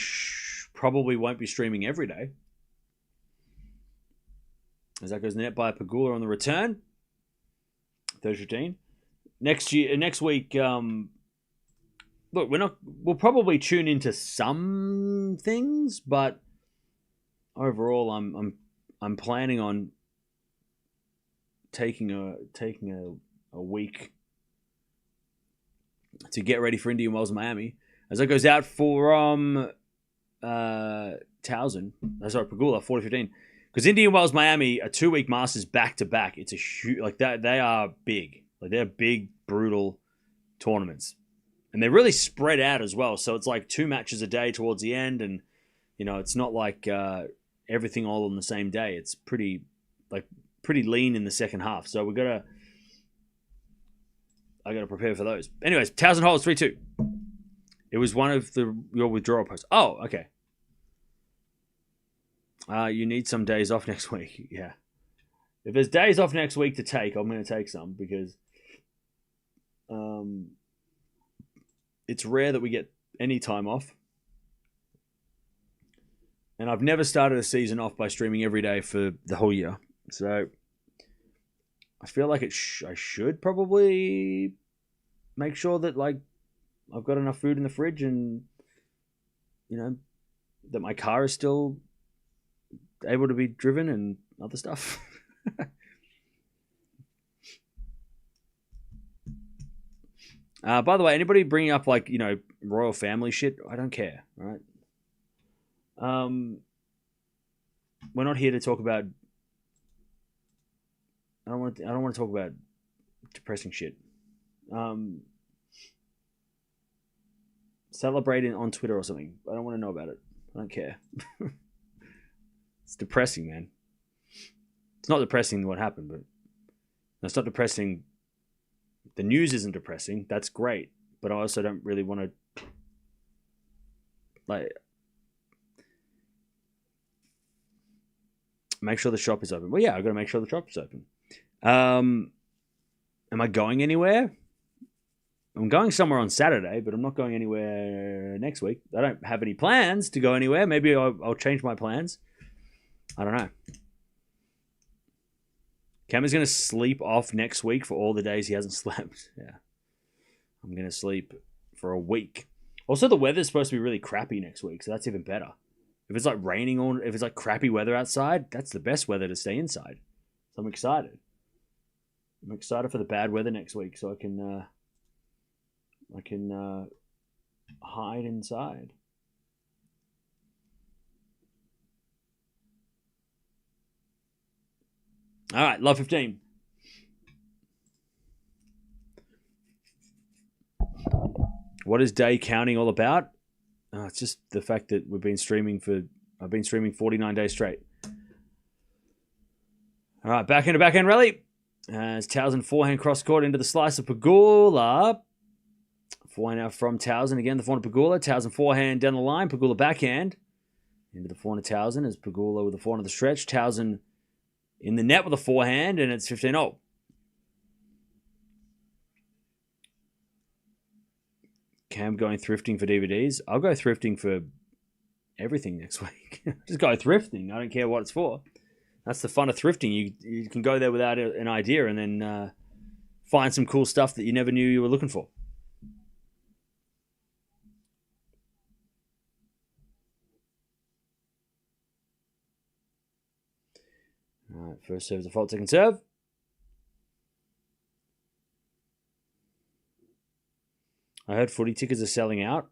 probably won't be streaming every day. As that goes net by Pegula on the return. 30-15. Next week, look, we'll probably tune into some things, but overall I'm planning on taking a week to get ready for Indian Wells Miami. As that goes out from Pegula, 40-15. Because Indian Wells Miami, a 2-week Masters back to back. It's a huge, like that. They are big. Like they're big, brutal tournaments, and they're really spread out as well. So it's like 2 matches a day towards the end, and it's not like everything all on the same day. It's pretty lean in the second half. So I gotta prepare for those. Anyways, 1,000 holes 3-2. It was one of your withdrawal posts. Oh, okay. You need some days off next week. Yeah. If there's days off next week to take, I'm going to take some because it's rare that we get any time off. And I've never started a season off by streaming every day for the whole year. So I feel like I should probably make sure that I've got enough food in the fridge and that my car is still able to be driven and other stuff. By the way, anybody bringing up royal family shit, I don't care. All right. We're not here to talk about. I don't want to talk about depressing shit. Celebrating on Twitter or something. I don't want to know about it. I don't care. It's depressing, man. It's not depressing what happened, but it's not depressing. The news isn't depressing. That's great, but I also don't really want to make sure the shop is open. Well, yeah, I've got to make sure the shop is open. Am I going anywhere? I'm going somewhere on Saturday, but I'm not going anywhere next week. I don't have any plans to go anywhere. Maybe I'll change my plans. I don't know. Cam is going to sleep off next week for all the days he hasn't slept. Yeah. I'm going to sleep for a week. Also, the weather's supposed to be really crappy next week, so that's even better. If it's raining or if it's crappy weather outside, that's the best weather to stay inside. So I'm excited. I'm excited for the bad weather next week so I can hide inside. All right, love 15. What is day counting all about? It's just the fact that I've been streaming 49 days straight. All right, backhand to backhand rally. As Tauson forehand cross court into the slice of Pegula. Forehand out from Tauson again. The forehand of Pegula. Tauson forehand down the line. Pegula backhand into the forehand of Tauson as Pegula with the forehand of the stretch. Tauson in the net with a forehand, and it's 15-0. Cam going thrifting for DVDs. I'll go thrifting for everything next week. Just go thrifting. I don't care what it's for. That's the fun of thrifting. You can go there without an idea and then find some cool stuff that you never knew you were looking for. All right, first serve is a fault, second serve. I heard footy tickets are selling out.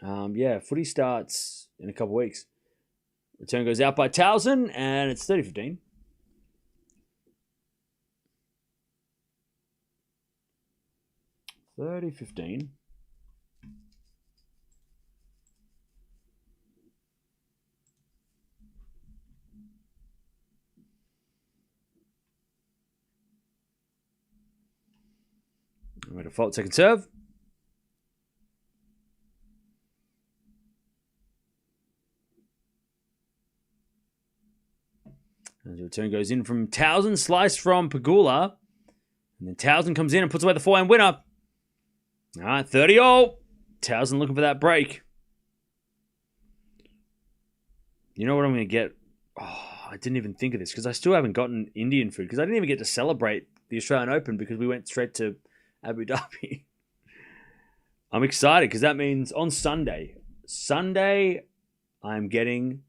Yeah, footy starts in a couple of weeks. Return goes out by Tauson, and it's 30-15. 30-15. I'm going to default second serve. And the return goes in from Tauson, sliced from Pegula. And then Tauson comes in and puts away the forehand winner. All right, 30-all. Tauson looking for that break. You know what I'm going to get? Oh, I didn't even think of this because I still haven't gotten Indian food because I didn't even get to celebrate the Australian Open because we went straight to Abu Dhabi. I'm excited because that means on Sunday, I'm getting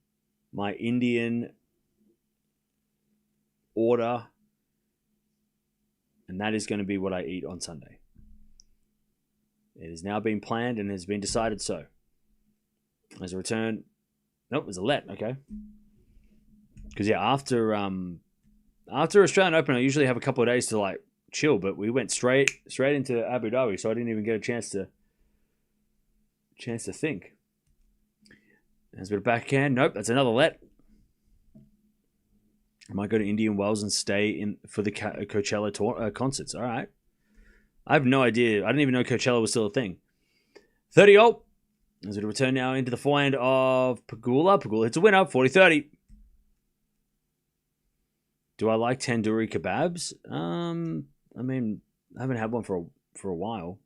my Indian order, and that is going to be what I eat on Sunday. It has now been planned and has been decided so. As a return, nope, there's a let, okay. Because yeah, after Australian Open, I usually have a couple of days to like chill, but we went straight into Abu Dhabi, so I didn't even get a chance to think. There's a bit of backhand. Nope, that's another let. I might go to Indian Wells and stay in for the Coachella tour, concerts. All right. I have no idea. I didn't even know Coachella was still a thing. 30-all. As we return now into the forehand of Pegula. Pegula hits a winner, 40-30. Do I like tandoori kebabs? I mean, I haven't had one for a while.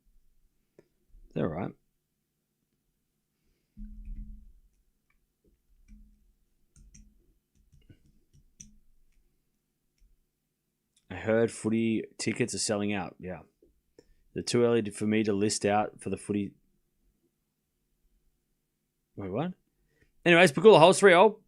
They're all right. I heard footy tickets are selling out. Yeah. They're too early for me to list out for the footy. Wait, what? Anyways, Pegula holds 3-all.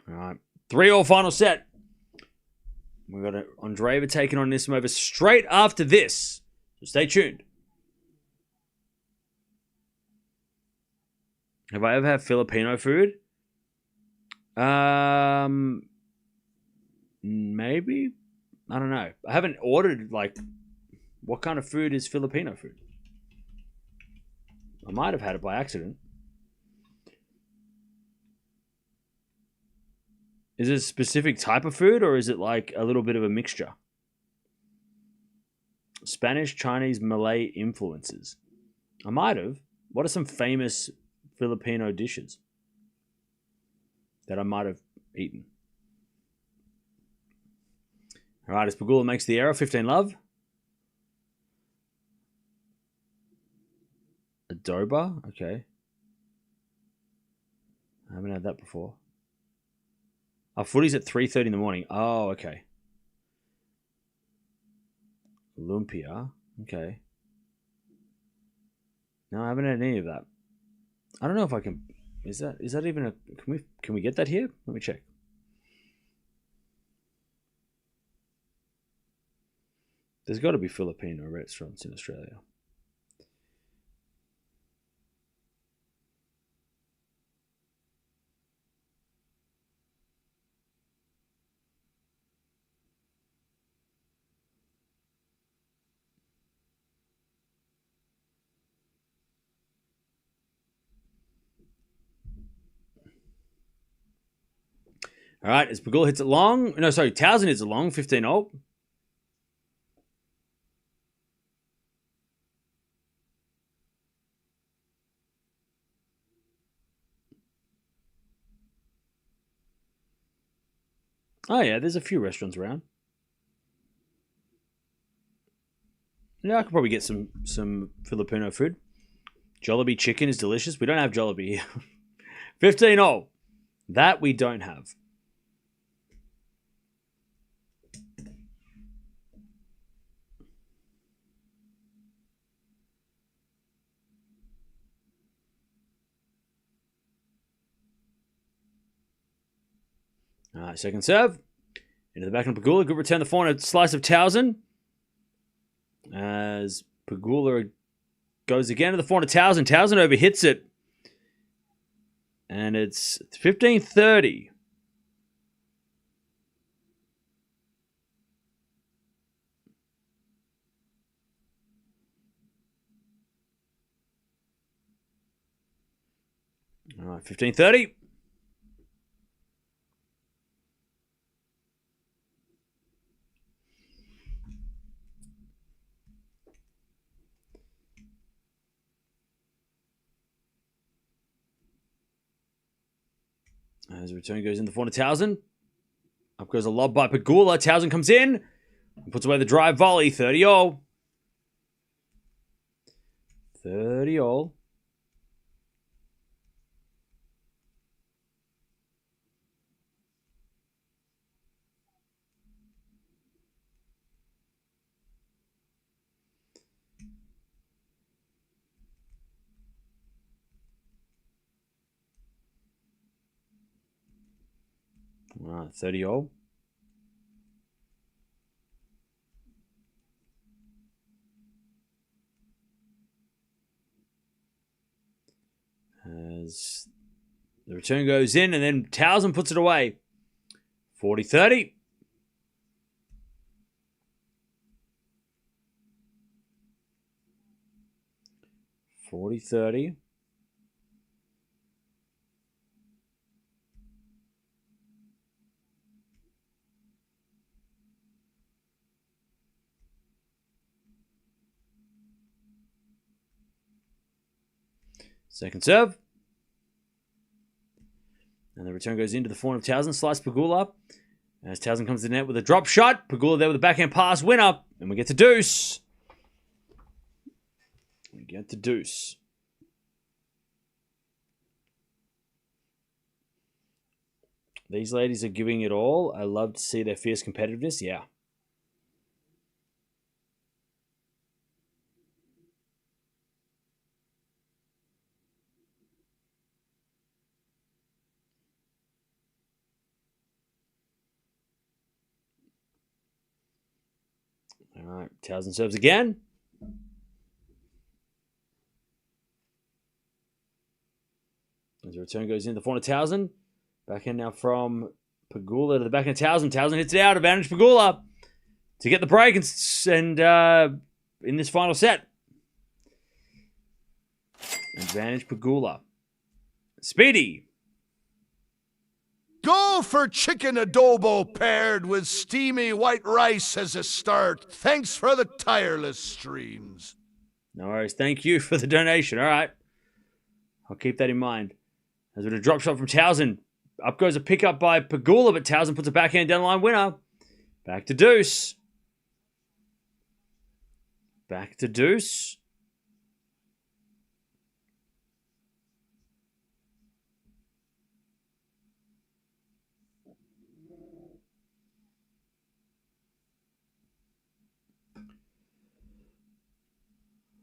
All right. 3-all final set. We've got Andreeva taking on Anisimova straight after this. So stay tuned. Have I ever had Filipino food? Maybe. I don't know. I haven't ordered, like, what kind of food is Filipino food? I might have had it by accident. Is it a specific type of food, or is it like a little bit of a mixture? Spanish, Chinese, Malay influences. I might have. What are some famous Filipino dishes that I might have eaten? All right, as Pegula makes the error, 15-love. Adoba, okay. I haven't had that before. Our footy's at 3:30 in the morning. Oh, okay. Lumpia, okay. No, I haven't had any of that. I don't know if I can. Is that even a? Can we get that here? Let me check. There's got to be Filipino restaurants in Australia. All right, as Pegula hits it long. No, sorry, Tauson hits it long. 15-all. Oh, yeah, there's a few restaurants around. Yeah, I could probably get some Filipino food. Jollibee chicken is delicious. We don't have Jollibee here. 15-all. That we don't have. All right, second serve. Into the back of Pegula. Good return the forehand. Slice of Tauson. As Pegula goes again to the forehand of Tauson. Tauson overhits it. And it's 15:30. All right, 15:30. As the return goes in the 400 Tauson. Up goes a lob by Pegula. Tauson comes in and puts away the drive volley. 30-all. 30-all. All right, 30-all. As the return goes in, and then Tauson puts it away. 40-30. Second serve. And the return goes into the forehand of Tauson. Slice Pegula. As Tauson comes to the net with a drop shot. Pegula there with a backhand pass. Winner. And we get to deuce. These ladies are giving it all. I love to see their fierce competitiveness. Yeah. All right. Tauson serves again. As the return goes in, the forehand Tauson. Backhand now from Pegula to the backhand Tauson. Tauson hits it out. Advantage Pegula to get the break and in this final set. Advantage Pegula. Speedy. Go for chicken adobo paired with steamy white rice as a start. Thanks for the tireless streams. No worries. Thank you for the donation. All right. I'll keep that in mind. As with a drop shot from Tauson. Up goes a pickup by Pegula, but Tauson puts a backhand down the line winner. Back to deuce.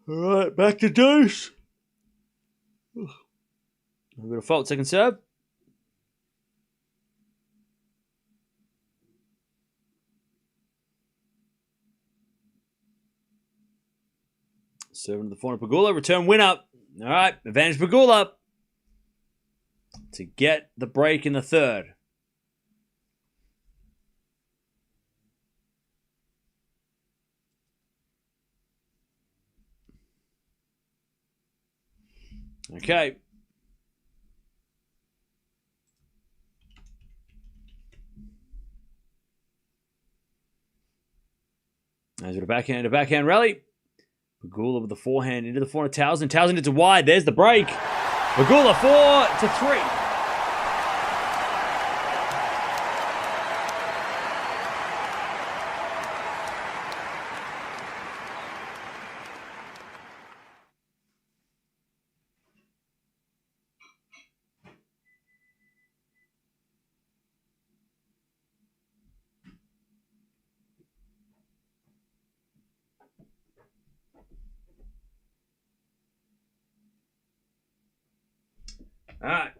All right, back to deuce. A bit of fault, second serve. Serving to the forehand Pegula, return winner. All right, advantage Pegula to get the break in the third. Okay. As with a backhand rally. Pegula with the forehand into the forehand Tauson. Tauson hits it wide. There's the break. Pegula 4-3. All right.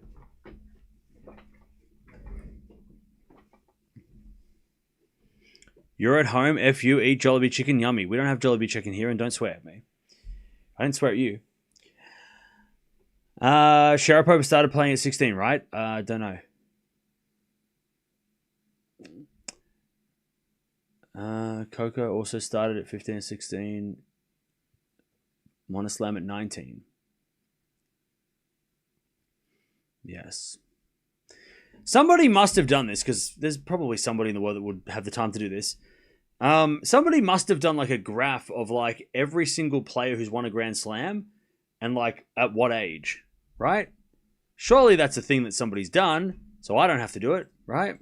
You're at home. F you. Eat Jollibee chicken. Yummy. We don't have Jollibee chicken here, and don't swear at me. I didn't swear at you. Sharapova started playing at 16, right? I don't know. Coco also started at 15 and 16. Won a slam at 19. Yes. Somebody must have done this, because there's probably somebody in the world that would have the time to do this. Somebody must have done like a graph of like every single player who's won a Grand Slam and like at what age, right? Surely that's a thing that somebody's done, so I don't have to do it, right?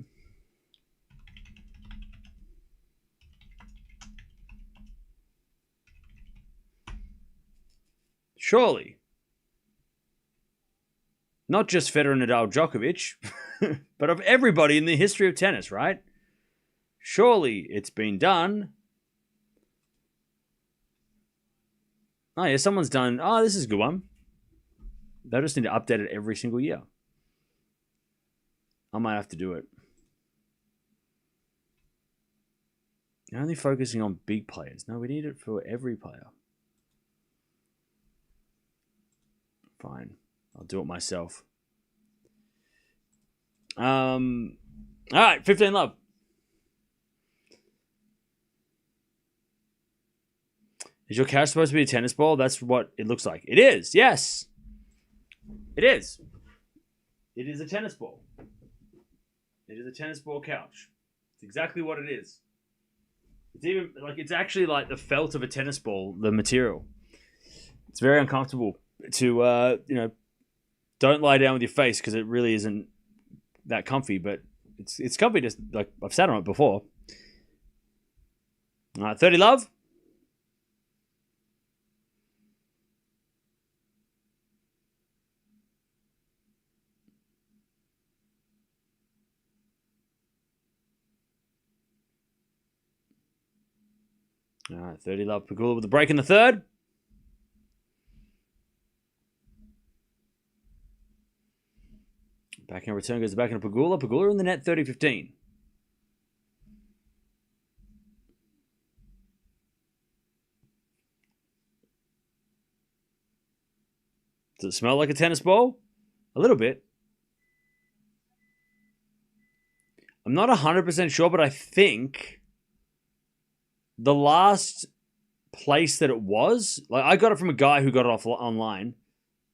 Surely. Not just Federer, Nadal, Djokovic, but of everybody in the history of tennis, right? Surely it's been done. Oh, yeah, someone's done. Oh, this is a good one. They just need to update it every single year. I might have to do it. You're only focusing on big players. No, we need it for every player. Fine. I'll do it myself. All right, 15 love. Is your couch supposed to be a tennis ball? That's what it looks like. It is, yes. It is. It is a tennis ball. It is a tennis ball couch. It's exactly what it is. It's even like it's actually like the felt of a tennis ball, the material. It's very uncomfortable to don't lie down with your face, because it really isn't that comfy, but it's comfy. Just like I've sat on it before. All right, 30 love. All right, 30 love. Pegula with the break in the third. Backhand return goes back into Pegula. Pegula in the net, 30-15. Does it smell like a tennis ball? A little bit. I'm not 100% sure, but I think the last place that it was, like I got it from a guy who got it off online.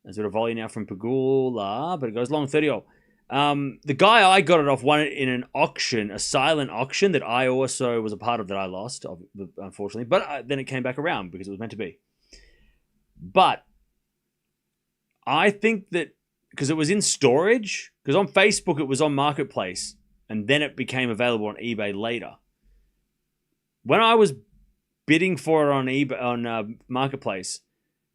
There's a bit of volley now from Pegula, but it goes long 30-0. The guy I got it off won it in an auction, a silent auction that I also was a part of that I lost, unfortunately. But then it came back around because it was meant to be. But I think that because it was in storage, because on Facebook it was on Marketplace, and then it became available on eBay later. When I was bidding for it on eBay on Marketplace,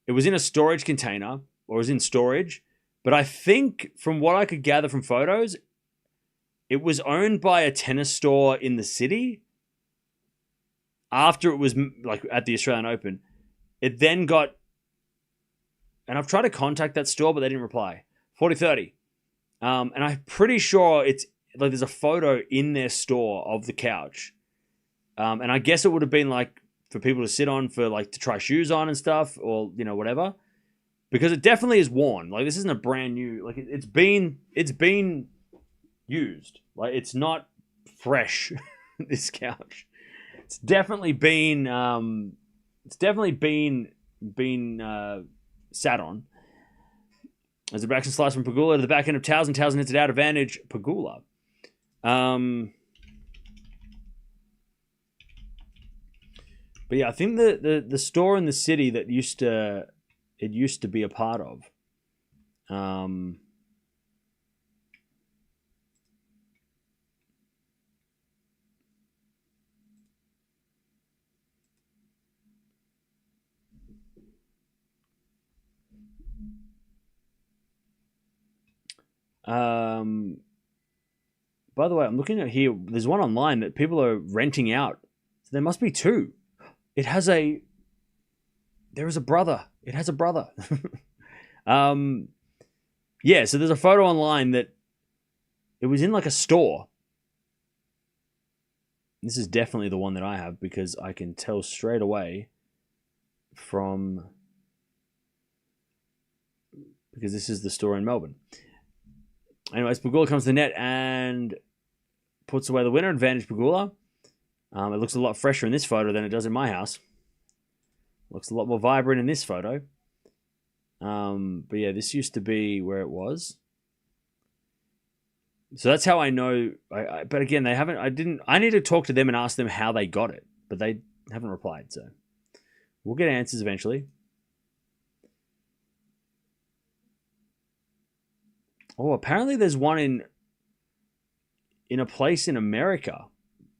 it was in a storage container, or was in storage. But I think from what I could gather from photos, it was owned by a tennis store in the city. After it was like at the Australian Open, it then got, and I've tried to contact that store, but they didn't reply. 40-30. And I'm pretty sure it's like there's a photo in their store of the couch. And I guess it would have been like for people to sit on, for like to try shoes on and stuff, or whatever. Because it definitely is worn. Like this isn't a brand new. Like it's been used. Like it's not fresh. This couch. It's definitely been. Sat on. As a backhand slice from Pegula to the backhand of Tauson. Tauson hits it out, advantage Pegula. But yeah, I think the store in the city that used to be a part of. By the way, I'm looking at here. There's one online that people are renting out. So there must be two. There is a brother. It has a brother. Yeah, so there's a photo online that it was in like a store. This is definitely the one that I have, because I can tell straight away from because this is the store in Melbourne. Anyways, Pegula comes to the net and puts away the winner. Advantage Pegula. It looks a lot fresher in this photo than it does in my house. Looks a lot more vibrant in this photo. But yeah, this used to be where it was. So that's how I know. But again, they haven't. I need to talk to them and ask them how they got it, but they haven't replied. So we'll get answers eventually. Oh, apparently there's one in a place in America,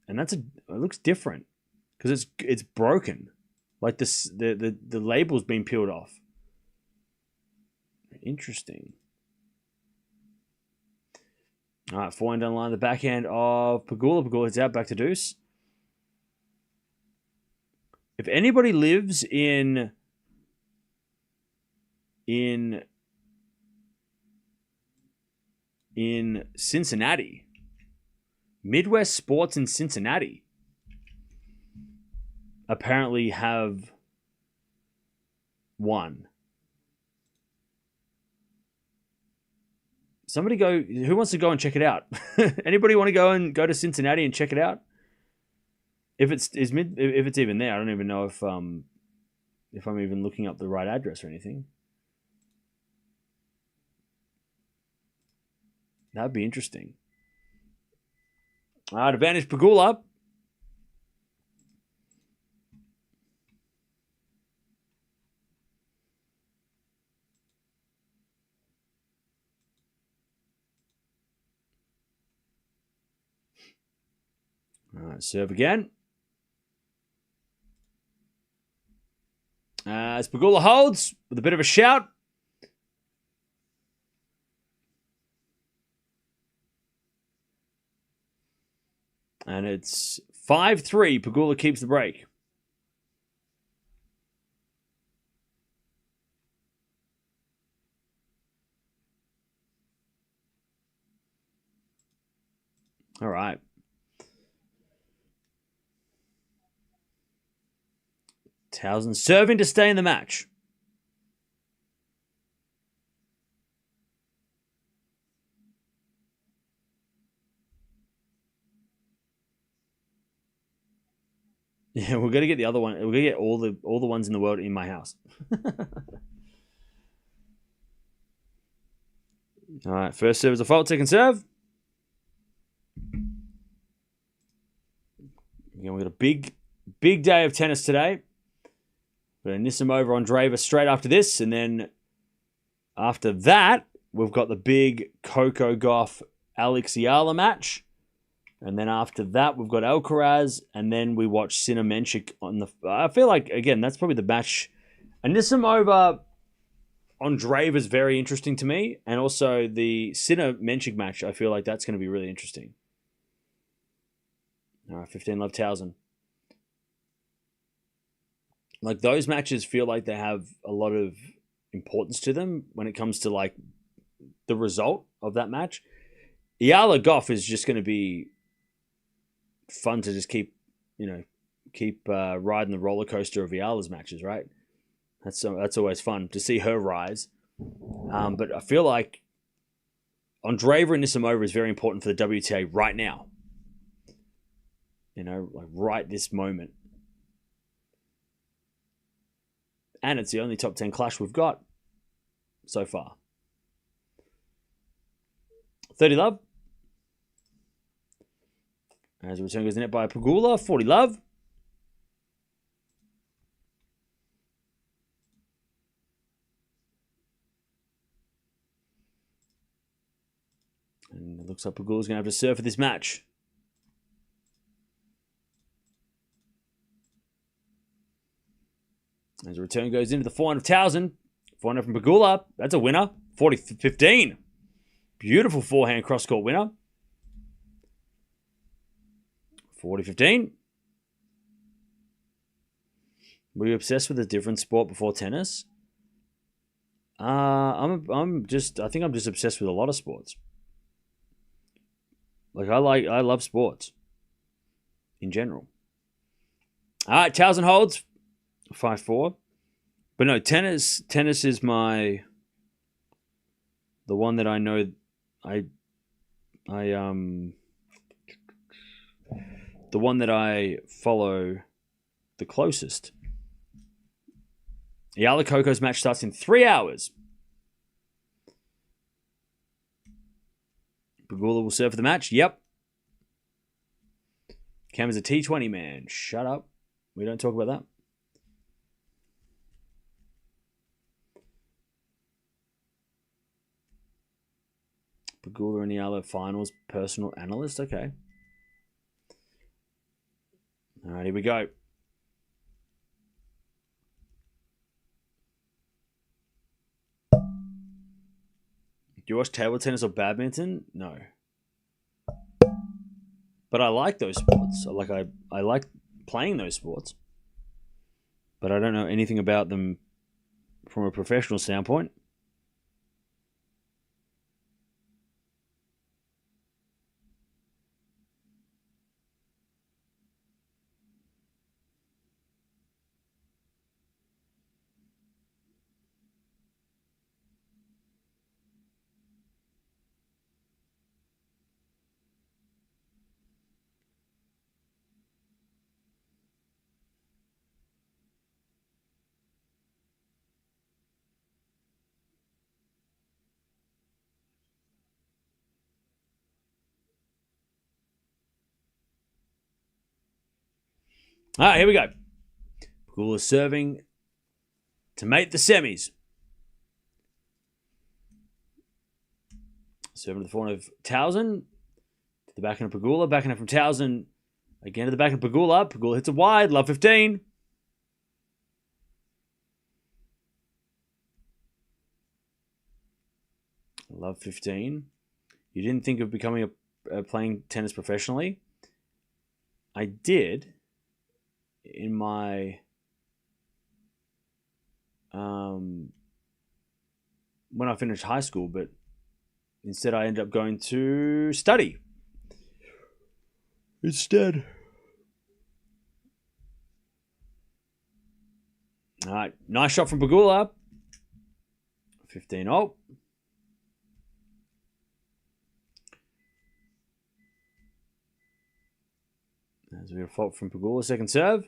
and it looks different because it's broken, like the label's been peeled off. Interesting. All right, forehand down the line, the backhand of Pegula. Pegula hits out, back to deuce. If anybody lives in Cincinnati, Midwest Sports in Cincinnati apparently have won. Somebody go. Who wants to go and check it out? Anybody want to go to Cincinnati and check it out? If it's even there, I don't even know if I'm even looking up the right address or anything. That'd be interesting. All right, advantage Pegula. All right, serve again. As Pegula holds with a bit of a shout. And it's 5-3. Pegula keeps the break. All right. Tauson serving to stay in the match. Yeah, we're gonna get the other one. We're gonna get all the ones in the world in my house. All right, first serve is a fault. Second serve. Again, we got a big day of tennis today. We're going to Nissimova Andreeva straight after this, and then after that, we've got the big Coco Gauff Alex Eala match. And then after that, we've got Alcaraz, and then we watch Sinner Menchik on the. I feel like, again, that's probably the match. Anisimova Andreeva is very interesting to me, and also the Sinner Menchik match. I feel like that's going to be really interesting. All right, 15 love Tauson. Like, those matches feel like they have a lot of importance to them when it comes to, like, the result of that match. Eala Gauff is just going to be fun to just keep riding the roller coaster of Eala's matches, right? That's always fun to see her rise. But I feel like Andreeva and Nissimova is very important for the WTA right now. Like right this moment. And it's the only top 10 clash we've got so far. 30 love. As the return goes in net by Pegula. 40 love. And it looks like Pegula's going to have to serve for this match. As the return goes into the forehand of Tauson. Forehand from Pegula. That's a winner. 40-15. Beautiful forehand cross-court winner. 40-15. Were you obsessed with a different sport before tennis? I think I'm just obsessed with a lot of sports. Like I love sports in general. All right, Tauson holds 5-4. But no, tennis is my The one that I know, the one that I follow the closest. Eala Coco's match starts in 3 hours. Pegula will serve for the match. Yep. Cam is a T20 man. Shut up. We don't talk about that. Pegula and Eala finals personal analyst. Okay. All right, here we go. Do you watch table tennis or badminton? No. But I like those sports. I like playing those sports. But I don't know anything about them from a professional standpoint. All right, here we go. Pegula serving to make the semis. Serving to the forehand of Tauson. To the backhand of Pegula. Backhand from Tauson. Again to the backhand of Pegula. Pegula hits it wide. Love 15. Love 15. You didn't think of becoming playing tennis professionally? I did. In my when I finished high school, but instead I ended up going to study instead. All right, nice shot from Pegula. 15-0. As we have a fault from Pegula, second serve.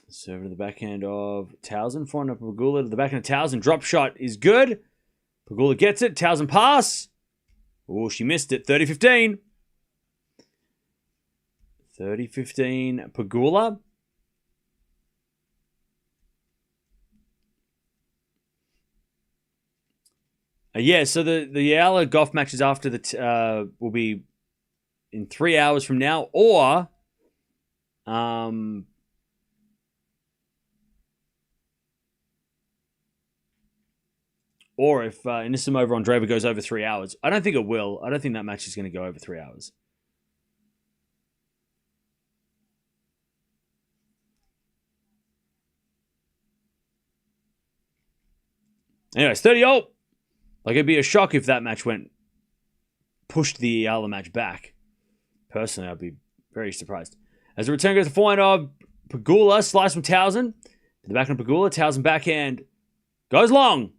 Serve to the backhand of Tauson. Forehand of Pegula to the backhand of Tauson. Drop shot is good. Pegula gets it. Tauson pass. Oh, she missed it. 30-15. 30-15 Pegula. Yeah, so the Eala golf matches after the will be in 3 hours from now, or if Anisimova Andreeva goes over 3 hours. I don't think it will. I don't think that match is going to go over 3 hours. Anyways, 30-0. Like, it'd be a shock if that match pushed the Eala match back. Personally, I'd be very surprised. As the return goes to forehand of Pegula, slice from Tauson. To the backhand of Pegula, Tauson backhand goes long.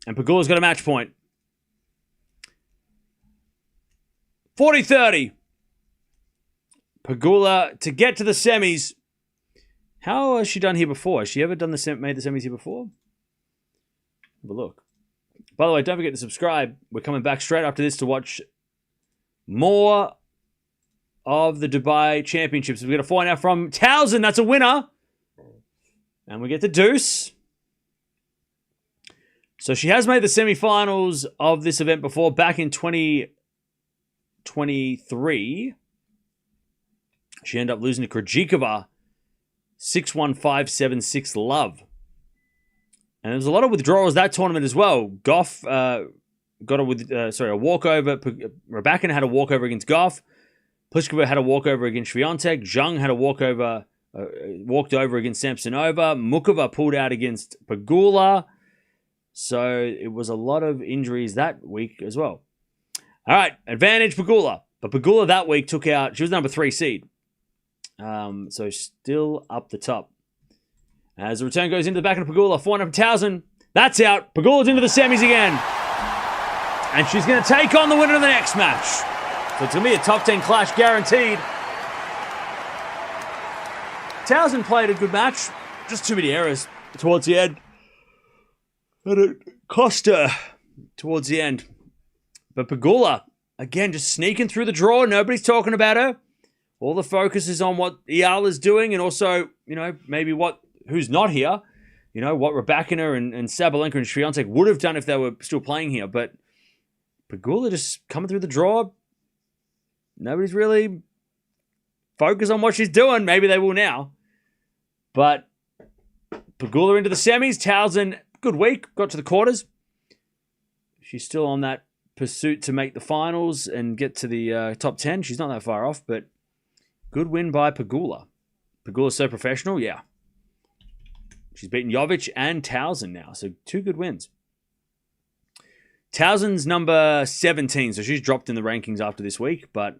And Pegula's got a match point. 40-30. Pegula to get to the semis. How has she done here before? Has she ever made the semis here before? Have a look. By the way, don't forget to subscribe. We're coming back straight after this to watch more of the Dubai Championships. We've got a four now from Tauson. That's a winner. And we get the deuce. So she has made the semifinals of this event before, back in 2023. She ended up losing to Krejcikova 6-1, 5-7, 6-love. And there was a lot of withdrawals that tournament as well. Gauff got a walkover. Raducanu had a walkover against Gauff. Pliskova had a walkover against Swiatek. Zhang had a walked over against Samsonova. Mukova pulled out against Pegula. So it was a lot of injuries that week as well. All right, advantage Pegula. But Pegula that week took out, she was number 3 seed. So still up the top. As the return goes into the back of Pegula, 400 Tauson. That's out. Pegula's into the semis again. And she's going to take on the winner of the next match. So it's going to be a top 10 clash guaranteed. Tauson played a good match. Just too many errors towards the end. And it cost her towards the end. But Pegula, again, just sneaking through the draw. Nobody's talking about her. All the focus is on what Eala's doing and also, maybe who's not here. What Raducanu and Sabalenka and Swiatek would have done if they were still playing here. But Pegula just coming through the draw. Nobody's really focused on what she's doing. Maybe they will now. But Pegula into the semis. Tauson, good week. Got to the quarters. She's still on that pursuit to make the finals and get to the top 10. She's not that far off, but good win by Pegula. Pegula's so professional, yeah. She's beaten Jovic and Tauson now, so 2 good wins. Tauson's number 17, so she's dropped in the rankings after this week, but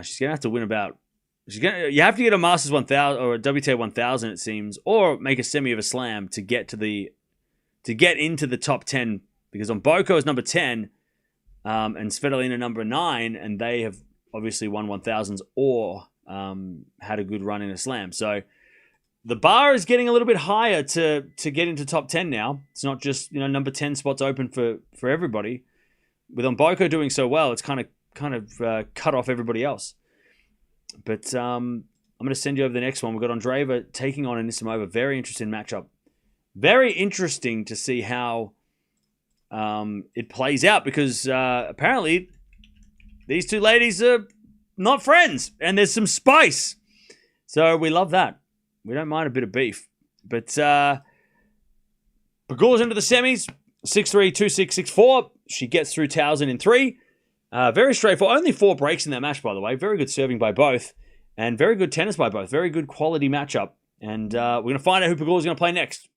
she's going to have to win about... You have to get a Masters 1000 or a WTA 1000, it seems, or make a semi of a slam to get into the top 10, because on Boko is number 10, and Svitolina number 9, and they have obviously won 1000s or had a good run in a slam. So the bar is getting a little bit higher to get into top 10 now. It's not just number 10 spots open for everybody. With Boko doing so well, it's kind of cut off everybody else. But I'm going to send you over the next one. We've got Andreeva taking on Anisimova. Very interesting matchup. Very interesting to see how it plays out, because apparently these two ladies are not friends and there's some spice. So we love that. We don't mind a bit of beef. But Pegula's into the semis. 6-3, 2-6, 6-4. She gets through Tauson in 3. Very straightforward. Only 4 breaks in that match, by the way. Very good serving by both. And very good tennis by both. Very good quality matchup. And we're going to find out who Pegula's going to play next.